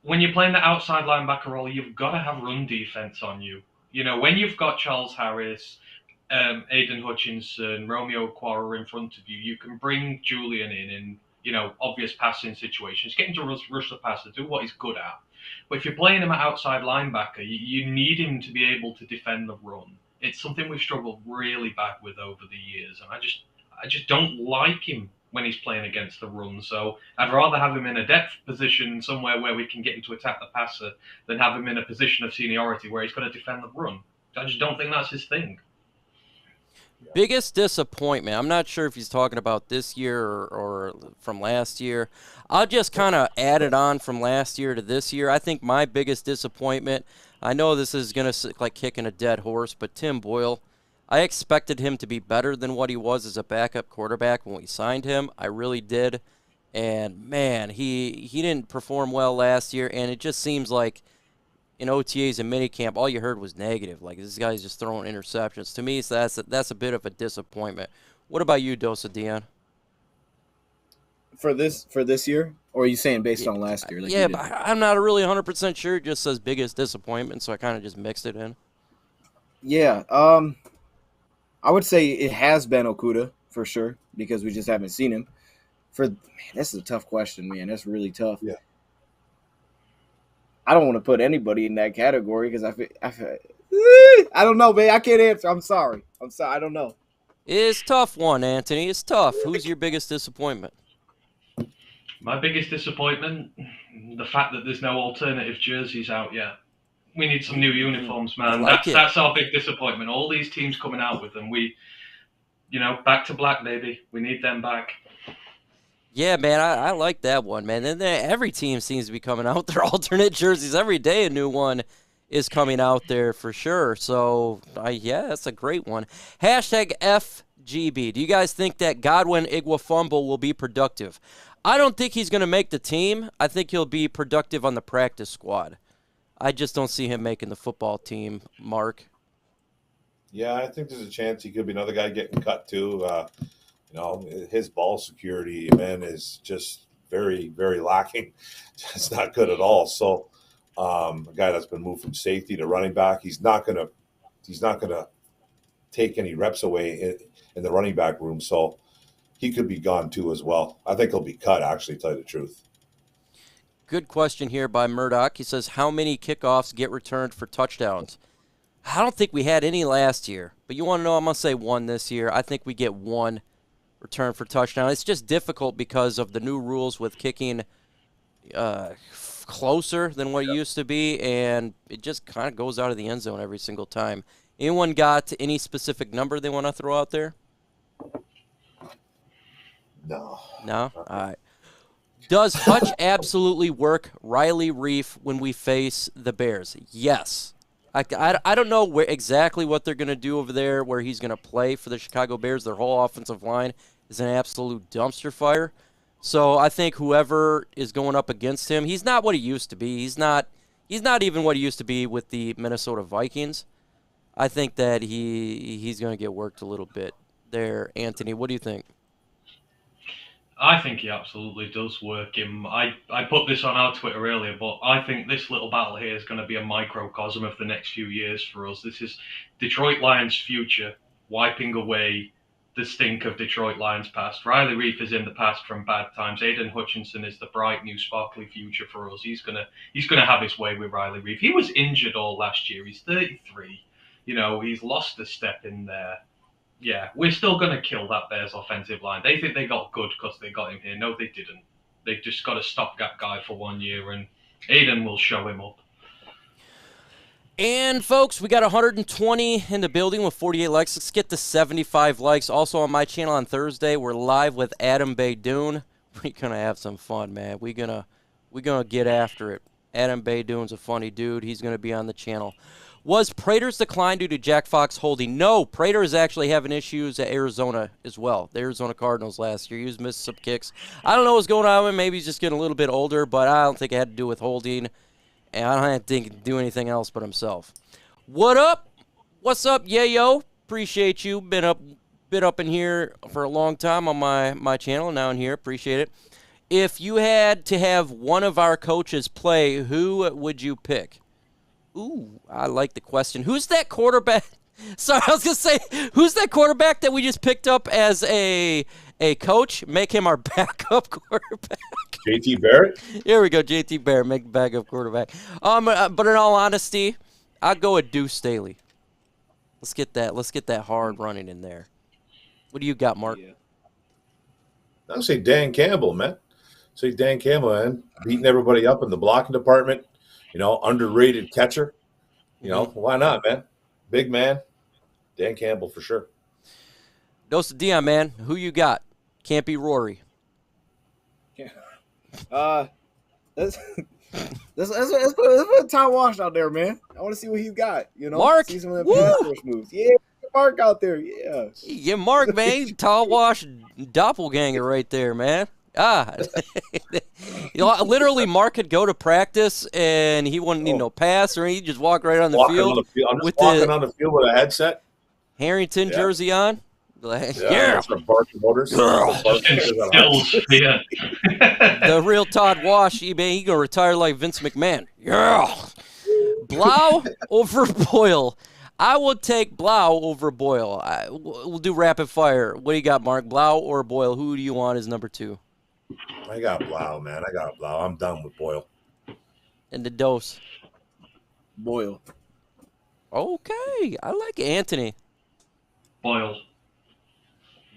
when you're playing the outside linebacker role, you've got to have run defense on you. When you've got Charles Harris, Aiden Hutchinson, Romeo Okwara in front of you, you can bring Julian in obvious passing situations, get him to rush the passer, do what he's good at. But if you're playing him at outside linebacker, you need him to be able to defend the run. It's something we've struggled really bad with over the years, and I just don't like him when he's playing against the run. So I'd rather have him in a depth position somewhere where we can get him to attack the passer than have him in a position of seniority where he's got to defend the run. I just don't think that's his thing. Biggest disappointment. I'm not sure if he's talking about this year or from last year. I'll just kind of add it on from last year to this year. I think my biggest disappointment, I know this is going to sound like kicking a dead horse, but Tim Boyle. I expected him to be better than what he was as a backup quarterback when we signed him. I really did. And, man, he didn't perform well last year, and it just seems like in OTAs and minicamp, all you heard was negative. Like, this guy's just throwing interceptions. To me, so that's a bit of a disappointment. What about you, DoseOfDion? For this year? Or are you saying based on last year? Yeah, but I'm not really 100% sure. It just says biggest disappointment, so I kind of just mixed it in. Yeah, I would say it has been Okudah for sure because we just haven't seen him. This is a tough question, man. That's really tough. Yeah. I don't want to put anybody in that category because I don't know, man. I can't answer. I'm sorry. I don't know. It's a tough one, Anthony. It's tough. Who's your biggest disappointment? My biggest disappointment, the fact that there's no alternative jerseys out yet. We need some new uniforms, man. That's our big disappointment. All these teams coming out with them. Back to black, baby. We need them back. Yeah, man, I like that one, man. And then every team seems to be coming out their alternate jerseys. Every day a new one is coming out there for sure. So, yeah, that's a great one. #FGB. Do you guys think that Godwin Igwefumbul will be productive? I don't think he's going to make the team. I think he'll be productive on the practice squad. I just don't see him making the football team, Mark. Yeah, I think there's a chance he could be another guy getting cut too. His ball security, man, is just very, very lacking. It's not good at all. So, a guy that's been moved from safety to running back, he's not gonna take any reps away in the running back room. So, he could be gone too as well. I think he'll be cut, actually, to tell you the truth. Good question here by Murdoch. He says, how many kickoffs get returned for touchdowns? I don't think we had any last year. But you want to know, I'm going to say one this year. I think we get one return for touchdown. It's just difficult because of the new rules with kicking closer than what it used to be, and it just kind of goes out of the end zone every single time. Anyone got any specific number they want to throw out there? No. No? All right. Does Hutch absolutely work Riley Reef when we face the Bears? Yes. I don't know exactly what they're going to do over there where he's going to play for the Chicago Bears. Their whole offensive line is an absolute dumpster fire. So I think whoever is going up against him, he's not what he used to be. He's not even what he used to be with the Minnesota Vikings. I think that he's going to get worked a little bit there. Anthony, what do you think? I think he absolutely does work him. I put this on our Twitter earlier, but I think this little battle here is going to be a microcosm of the next few years for us. This is Detroit Lions' future, wiping away the stink of Detroit Lions' past. Riley Reef is in the past from bad times. Aiden Hutchinson is the bright, new, sparkly future for us. He's gonna have his way with Riley Reef. He was injured all last year. He's 33. He's lost a step in there. Yeah, we're still going to kill that Bears offensive line. They think they got good because they got him here. No, they didn't. They've just got a stopgap guy for 1 year, and Aiden will show him up. And, folks, we got 120 in the building with 48 likes. Let's get to 75 likes. Also on my channel on Thursday, we're live with Adam Baydoun. We're going to have some fun, man. We're gonna get after it. Adam Baydoun's a funny dude. He's going to be on the channel. Was Prater's decline due to Jack Fox holding? No, Prater is actually having issues at Arizona as well. The Arizona Cardinals last year. He was missing some kicks. I don't know what's going on with him. Maybe he's just getting a little bit older, but I don't think it had to do with holding. And I don't think he can do anything else but himself. What up? What's up, Yayo? Appreciate you. Been up in here for a long time on my channel. Now in here. Appreciate it. If you had to have one of our coaches play, who would you pick? Ooh, I like the question. Who's that quarterback? Sorry, I was going to say, who's that quarterback that we just picked up as a coach? Make him our backup quarterback. JT Barrett? Here we go, JT Barrett, make backup quarterback. But in all honesty, I'd go with Deuce Staley. Let's get that hard running in there. What do you got, Mark? Yeah. I'll say Dan Campbell, man. Say Dan Campbell, man. Beating everybody up in the blocking department. Underrated catcher. Why not, man? Big man. Dan Campbell for sure. DoseOfDion, man. Who you got? Can't be Rory. Let's put Tom Walsh out there, man. I want to see what he's got. Mark. See some of the pass rush moves. Yeah, Mark out there. Yeah. Yeah, Mark, man. Tall wash doppelganger right there, man. Literally, Mark could go to practice and he wouldn't need no pass or he'd just walk right on the field. I'm just walking on the field with a headset. Harrington jersey on. Yeah. Motors. Yeah. The real Todd Wash, he gonna retire like Vince McMahon. Yeah. Blau over Boyle. I would take Blau over Boyle. We'll do rapid fire. What do you got, Mark? Blau or Boyle? Who do you want as number 2? I got Blau, man. I got Blau. I'm done with Boyle. And the Dose. Boyle. Okay. I like Anthony. Boyle.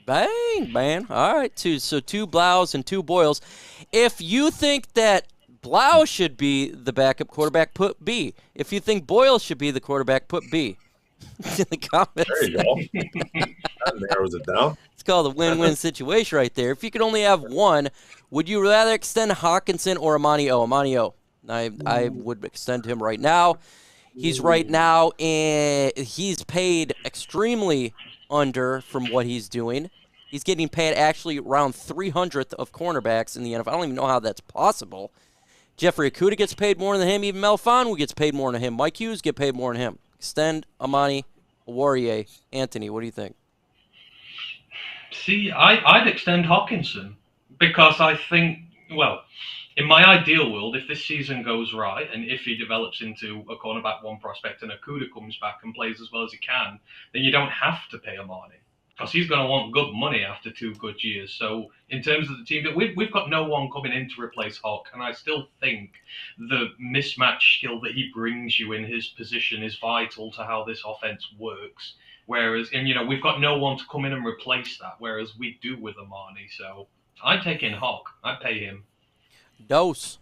Bang, man. All right, so 2 Blaus and 2 Boyles. If you think that Blau should be the backup quarterback, put B. If you think Boyle should be the quarterback, put B. In the comments. There you go. That narrows it down. It's called a win-win situation right there. If you could only have one, would you rather extend Hawkinson or Amani O? Amani O. I would extend him right now. He's right now, and he's paid extremely under from what he's doing. He's getting paid actually around 300th of cornerbacks in the NFL. I don't even know how that's possible. Jeffrey Okudah gets paid more than him. Even Melfon gets paid more than him. Mike Hughes get paid more than him. Extend Amani Warrior. Anthony, what do you think? See, I'd extend Hawkinson because I think, well, in my ideal world, if this season goes right and if he develops into a cornerback 1 prospect and Okudah comes back and plays as well as he can, then you don't have to pay Amani. because he's going to want good money after 2 good years. So in terms of the team, we've got no one coming in to replace Hawk, and I still think the mismatch skill that he brings you in his position is vital to how this offense works. Whereas, and we've got no one to come in and replace that, whereas we do with Amani. So I'd take in Hawk. I'd pay him. Dose.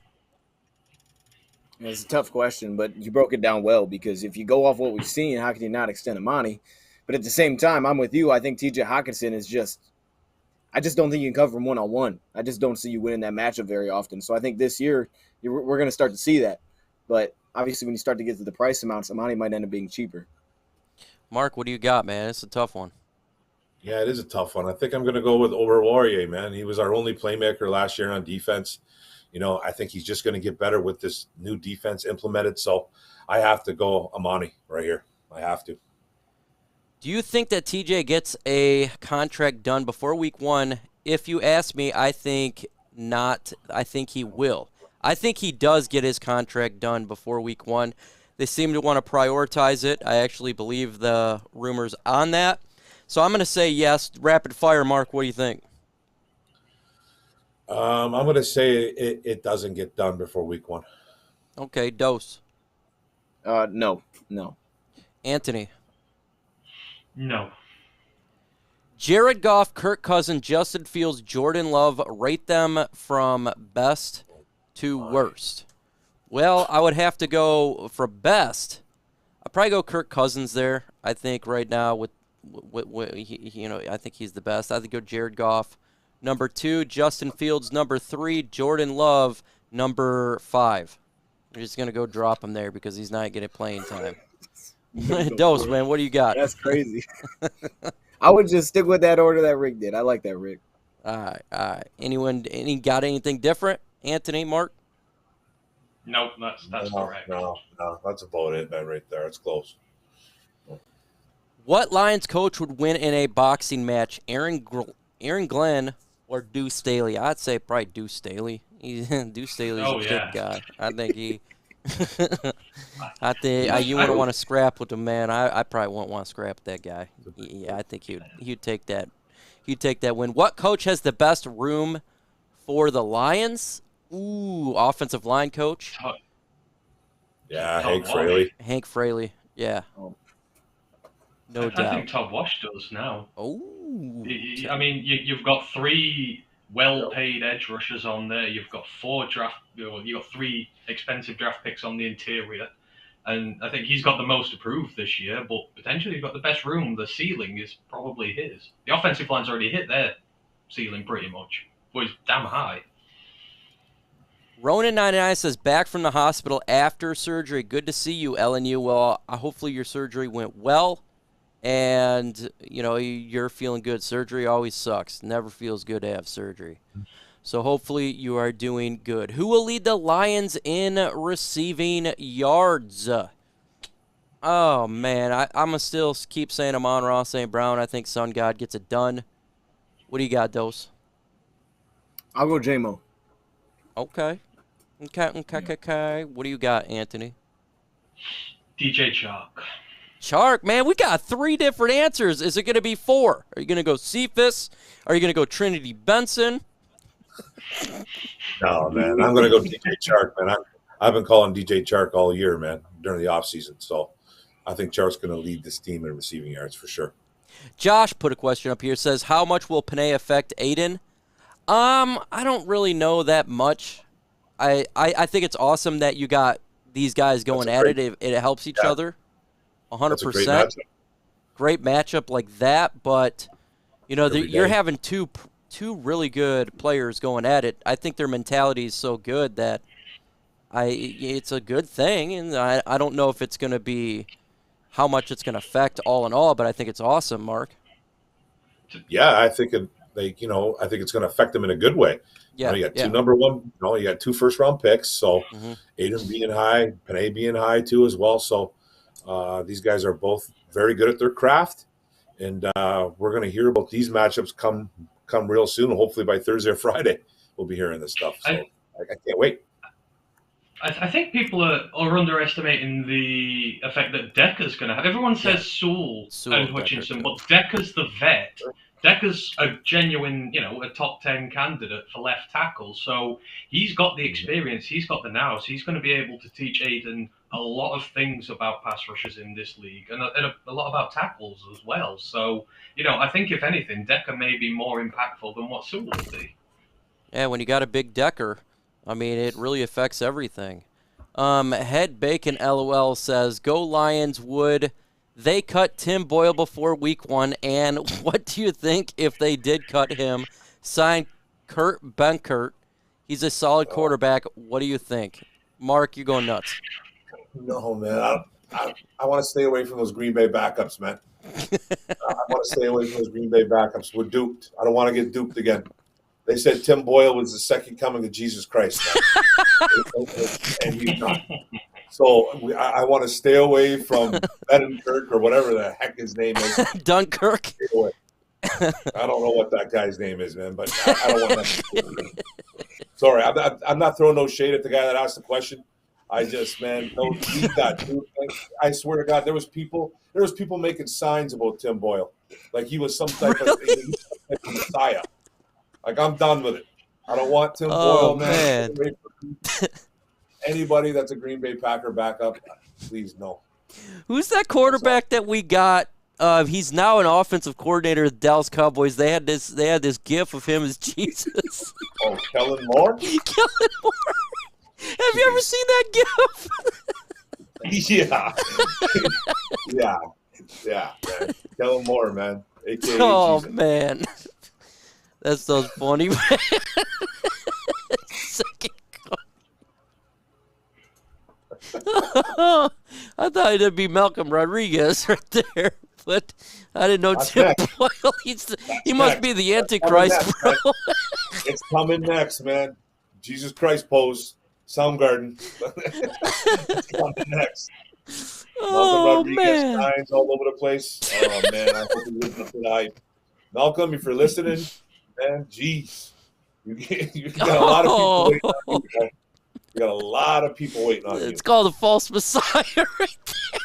It's a tough question, but you broke it down well, because if you go off what we've seen, how can you not extend Amani? But at the same time, I'm with you. I think TJ Hawkinson is I just don't think you can cover him one-on-one. I just don't see you winning that matchup very often. So I think this year we're going to start to see that. But obviously when you start to get to the price amounts, Amani might end up being cheaper. Mark, what do you got, man? It's a tough one. Yeah, it is a tough one. I think I'm going to go with Oruwariye, man. He was our only playmaker last year on defense. I think he's just going to get better with this new defense implemented. So I have to go Amani right here. I have to. Do you think that TJ gets a contract done before week 1? If you ask me, I think not. I think he will. I think he does get his contract done before week 1. They seem to want to prioritize it. I actually believe the rumors on that. So I'm going to say yes. Rapid fire, Mark. What do you think? I'm going to say it doesn't get done before week 1. Okay, Dose. No. Anthony. No. Jared Goff, Kirk Cousins, Justin Fields, Jordan Love, rate them from best to worst. Well, I would have to go for best. I'd probably go Kirk Cousins there. I think right now with I think he's the best. I think go Jared Goff, number 2, Justin Fields, number 3, Jordan Love, number 5. We're just gonna go drop him there because he's not getting playing time. Dose, man, what do you got? That's crazy. I would just stick with that order that Rick did. I like that, Rick. All right. Any got anything different? Anthony, Mark? Nope, that's correct. No, that's about it, man, right there. It's close. What Lions coach would win in a boxing match? Aaron Glenn or Deuce Staley? I'd say probably Deuce Staley. Deuce Staley's a good guy. I think he. I think you wouldn't want to scrap with him, man. I probably wouldn't want to scrap with that guy. Yeah, I think he'd take that. He'd take that win. What coach has the best room for the Lions? Ooh, offensive line coach. Yeah, Hank Fraley. Hank Fraley. Yeah. No doubt. I think Todd Wash does now. Oh. I mean, you've got 3 well-paid edge rushers on there. You've got 4 you've got 3 expensive draft picks on the interior, and I think he's got the most approved this year. But potentially, you've got the best room. The ceiling is probably his. The offensive line's already hit their ceiling pretty much, but it's damn high. Ronan99 says, back from the hospital after surgery. Good to see you, LNU. Well, hopefully your surgery went well, and, you're feeling good. Surgery always sucks. Never feels good to have surgery. So hopefully you are doing good. Who will lead the Lions in receiving yards? Oh, man. I'm going to still keep saying Amon-Ra St. Brown. I think Sun God gets it done. What do you got, Dose? I'll go J-Mo. Okay. What do you got, Anthony? DJ Chark. Chark, man, we got 3 different answers. Is it going to be 4? Are you going to go Cephas? Are you going to go Trinity Benson? No, man. I'm going to go DJ Chark, man. I've been calling DJ Chark all year, man, during the offseason. So I think Chark's going to lead this team in receiving yards for sure. Josh put a question up here. Says, how much will Panay affect Aiden? I don't really know that much. I think it's awesome that you got these guys going at it. It helps each other 100%. Great matchup like that, but you're having two really good players going at it. I think their mentality is so good that it's a good thing, and I don't know if it's going to be how much it's going to affect all in all, but I think it's awesome, Mark. Yeah, I think I think it's going to affect them in a good way. Yeah, you got 2 number 1. You got 2 first-round picks. So Aiden being high, Panay being high too as well. So these guys are both very good at their craft, and we're going to hear about these matchups come real soon. Hopefully by Thursday or Friday, we'll be hearing this stuff. So I can't wait. I think people are underestimating the effect that Decker's going to have. Everyone says Sewell and Hutchinson, but Decker's the vet. Decker's a genuine, a top 10 candidate for left tackle. So he's got the experience, he's got the nous. He's going to be able to teach Aiden a lot of things about pass rushers in this league and a lot about tackles as well. So, I think if anything, Decker may be more impactful than what Sewell will be. Yeah, when you got a big Decker, I mean, it really affects everything. Head Bacon LOL says, "Go Lions! Would they cut Tim Boyle before week 1? And what do you think if they did cut him? Sign Kurt Benkert. He's a solid quarterback. What do you think?" Mark, you go nuts. No, man. I want to stay away from those Green Bay backups, man. I want to stay away from those Green Bay backups. We're duped. I don't want to get duped again. They said Tim Boyle was the second coming of Jesus Christ, and he's not. So I want to stay away from Bedenkirk or whatever the heck his name is. Dunkirk. I don't know what that guy's name is, man, but I don't want that. Sorry, I'm not throwing no shade at the guy that asked the question. I just, man, don't leave that, dude. I swear to God, there was people making signs about Tim Boyle, like he was some type of messiah. Like, I'm done with it. I don't want Tim Boyle, man. Anybody that's a Green Bay Packer backup, please no. Who's that quarterback that we got? He's now an offensive coordinator at the Dallas Cowboys. They had this gif of him as Jesus. Oh, Kellen Moore? Kellen Moore. Have you ever seen that gif? Yeah, man. Kellen Moore, man. AKA Oh, Jesus. man. That's so funny, man. Second I thought it'd be Malcolm Rodriguez right there, but I didn't know Tim Boyle. He must be the Antichrist, bro. It's coming next, man. Jesus Christ pose. Soundgarden. It's coming next. Malcolm Rodriguez man. signs all over the place. Oh, man. I hope he lives up to the hype. Malcolm, if you're listening, man, jeez. You got a lot of people waiting on you, man. You got a lot of people waiting on you. It's called a false messiah right there.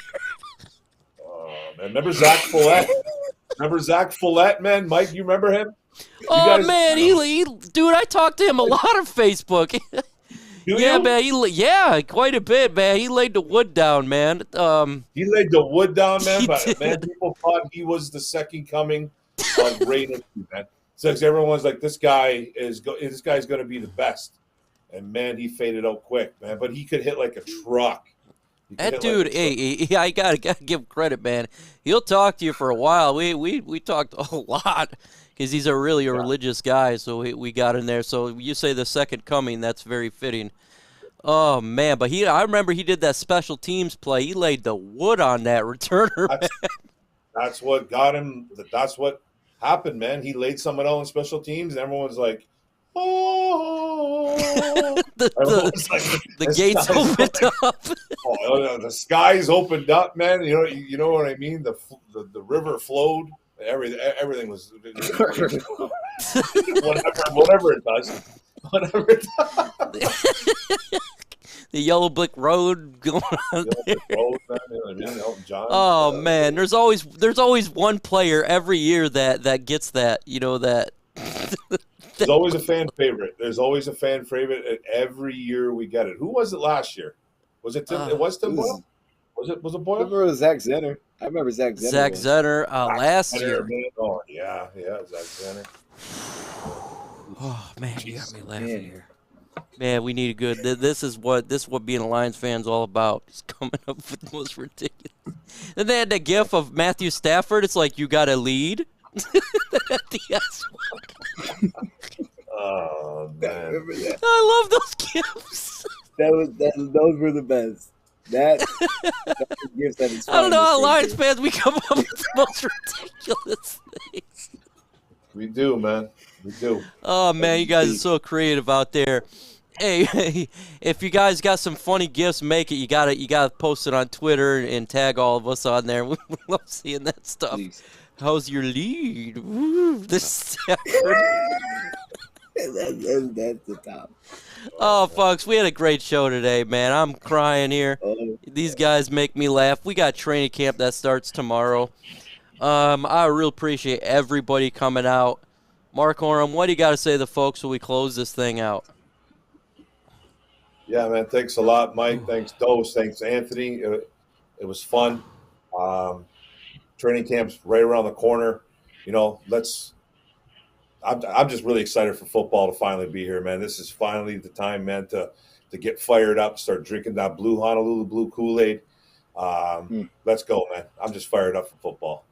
Oh, man. Remember Zach Follett? Man? Mike, you remember him? Man, he dude, I talked to him a lot on Facebook. Man, quite a bit, man. He laid the wood down, man. He laid the wood down, man. But did. man, people thought he was the second coming of Raiden, man. So everyone's like, this guy's going to be the best, and man, he faded out quick, man. But he could hit like a truck. That dude, I gotta give him credit, man. He'll talk to you for a while. We talked a lot because he's a really religious guy. So we got in there. So you say the second coming, that's very fitting. Oh man, but I remember he did that special teams play. He laid the wood on that returner. That's what got him. That's what happened, man. He laid someone else in special teams, and everyone's like, "Oh!" the gates opened up. Oh, the skies opened up, man. You know what I mean. The river flowed. Everything was whatever it does. Whatever it does. The Yellow Brick Road going on there. Elton John. Oh man, there's always one player every year that gets that. That. There's always a fan favorite. And every year we get it. Who was it last year? Was it Tim? It was Tim Boyle? Was it Boyle? I remember Zach Zenner. Zach Zenner last year. Man. Oh yeah, Zach Zenner. Oh man, you got me laughing here. Man, we need a good. This is what being a Lions fan's all about. Just coming up with the most ridiculous. And they had the gif of Matthew Stafford. It's like, you got to lead. Oh man, I love those gifs. Those were the best. That's the gifts that is. I don't know how Lions fans we come up with the most ridiculous things. We do, man. We do. Oh man, you guys are so creative out there. Hey, if you guys got some funny gifs, make it. You gotta post it on Twitter and tag all of us on there. We love seeing that stuff. Please. How's your lead? Woo, this That's the top. Oh, folks, we had a great show today, man. I'm crying here. These guys make me laugh. We got training camp that starts tomorrow. I really appreciate everybody coming out. Mark Orum, what do you got to say to the folks when we close this thing out? Yeah, man. Thanks a lot, Mike. Thanks, Dose. Thanks, Anthony. It was fun. Training camp's right around the corner. You know, I'm just really excited for football to finally be here, man. This is finally the time, man, to get fired up, start drinking that blue Honolulu blue Kool-Aid. Let's go, man. I'm just fired up for football.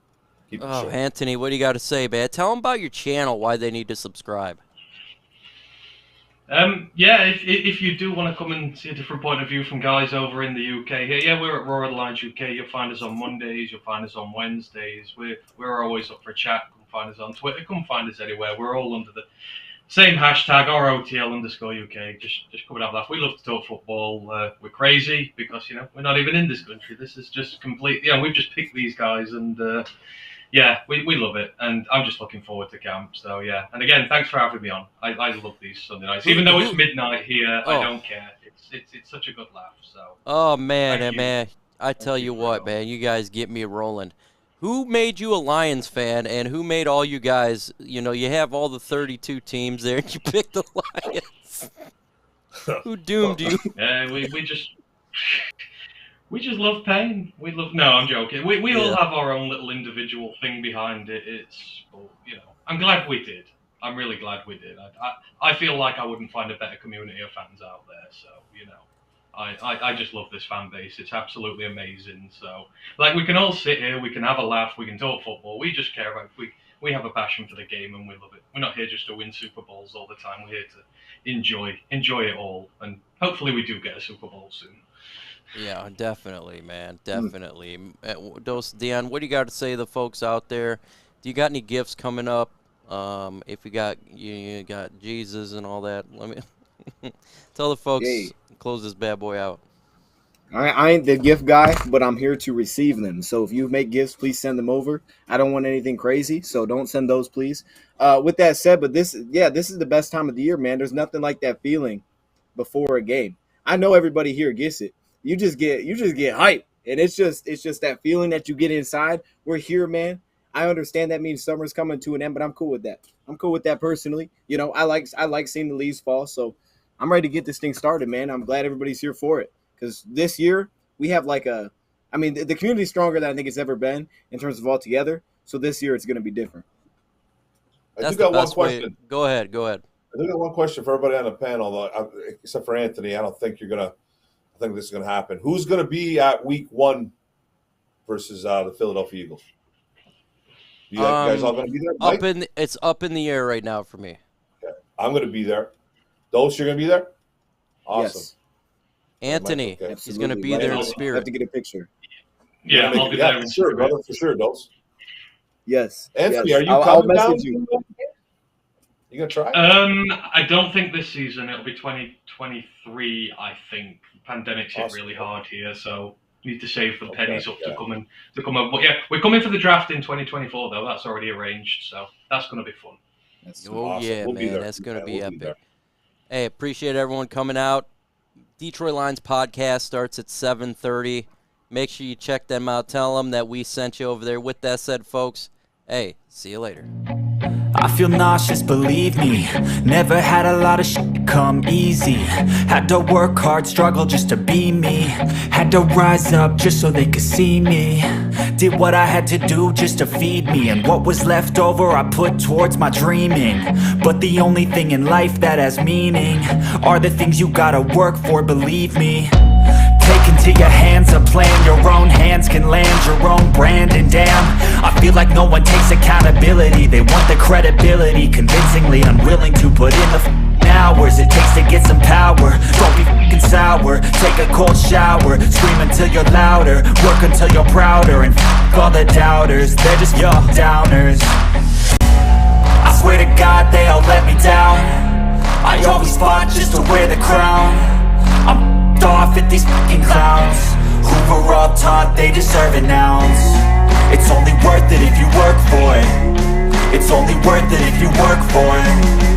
Keep it short. Anthony, what do you got to say, man? Tell them about your channel, why they need to subscribe. Yeah, if you do want to come and see a different point of view from guys over in the UK, yeah, we're at Royal Alliance UK. You'll find us on Mondays. You'll find us on Wednesdays. We're always up for a chat. Come find us on Twitter. Come find us anywhere. We're all under the same hashtag ROTL_UK. Just come and have a laugh. We love to talk football. We're crazy because we're not even in this country. This is just complete. We've just picked these guys and. Yeah, we love it, and I'm just looking forward to camp. So yeah, and again, thanks for having me on. I love these Sunday nights, even though it's midnight here. I don't care. It's such a good laugh. So. Oh man, I tell you what, man, you guys get me rolling. Who made you a Lions fan, and who made all you guys? You have all the 32 teams there, and you picked the Lions. Who doomed you? Yeah, we just love pain. No, I'm joking. We all have our own little individual thing behind it. I'm glad we did. I'm really glad we did. I feel like I wouldn't find a better community of fans out there. So, I just love this fan base. It's absolutely amazing. So, we can all sit here, we can have a laugh, we can talk football. We just care about we have a passion for the game and we love it. We're not here just to win Super Bowls all the time. We're here to enjoy it all. And hopefully we do get a Super Bowl soon. Yeah, definitely, man. Definitely. DoseOfDion, what do you got to say to the folks out there? Do you got any gifts coming up? If you got Jesus and all that, let me tell the folks. Close this bad boy out. I ain't the gift guy, but I'm here to receive them. So if you make gifts, please send them over. I don't want anything crazy, so don't send those, please. With that said, but this is the best time of the year, man. There's nothing like that feeling before a game. I know everybody here gets it. You just get hype, and it's just that feeling that you get inside. We're here, man. I understand that means summer's coming to an end, but I'm cool with that. I'm cool with that personally. I like seeing the leaves fall, so I'm ready to get this thing started, man. I'm glad everybody's here for it because this year we have the community's stronger than I think it's ever been in terms of all together. So this year it's going to be different. I do got one question. Go ahead. I do got one question for everybody on the panel, except for Anthony. I think this is going to happen. Who's going to be at week 1 versus the Philadelphia Eagles? You guys all going to be there? Mike? It's up in the air right now for me. Okay. I'm going to be there. Dose, you're going to be there? Awesome. Yes. Anthony, okay. He's going to be there in spirit. I have to get a picture. Yeah, I'll be there. For sure, brother. For sure, Dose. Yes. Anthony, yes. are you I'll coming down? message you. You going to try? I don't think this season. It'll be 2023, I think. Pandemic's hit really hard here, so need to save the pennies up to come up. But yeah, we're coming for the draft in 2024 though. That's already arranged, so that's going to be fun. Awesome. Yeah, we'll man, that's going to be epic. Hey, appreciate everyone coming out. Detroit Lions podcast starts at 7:30. Make sure you check them out. Tell them that we sent you over there. With that said, folks, hey, see you later. I feel nauseous, believe me. Never had a lot of shit come easy. Had to work hard, struggle just to be me. Had to rise up just so they could see me. Did what I had to do just to feed me. And what was left over I put towards my dreaming. But the only thing in life that has meaning are the things you gotta work for, believe me. Take into your hands a plan. Your own hands can land your own brand. And damn, I feel like no one takes accountability. They want the credibility, convincingly unwilling to put in the hours it takes to get some power. Don't be f***ing sour. Take a cold shower. Scream until you're louder. Work until you're prouder. And f*** all the doubters, they're just your downers. I swear to God they all let me down. I always fought just to wear the crown. I'm off at these fucking clowns who were all taught they deserve an ounce. It's only worth it if you work for it. It's only worth it if you work for it.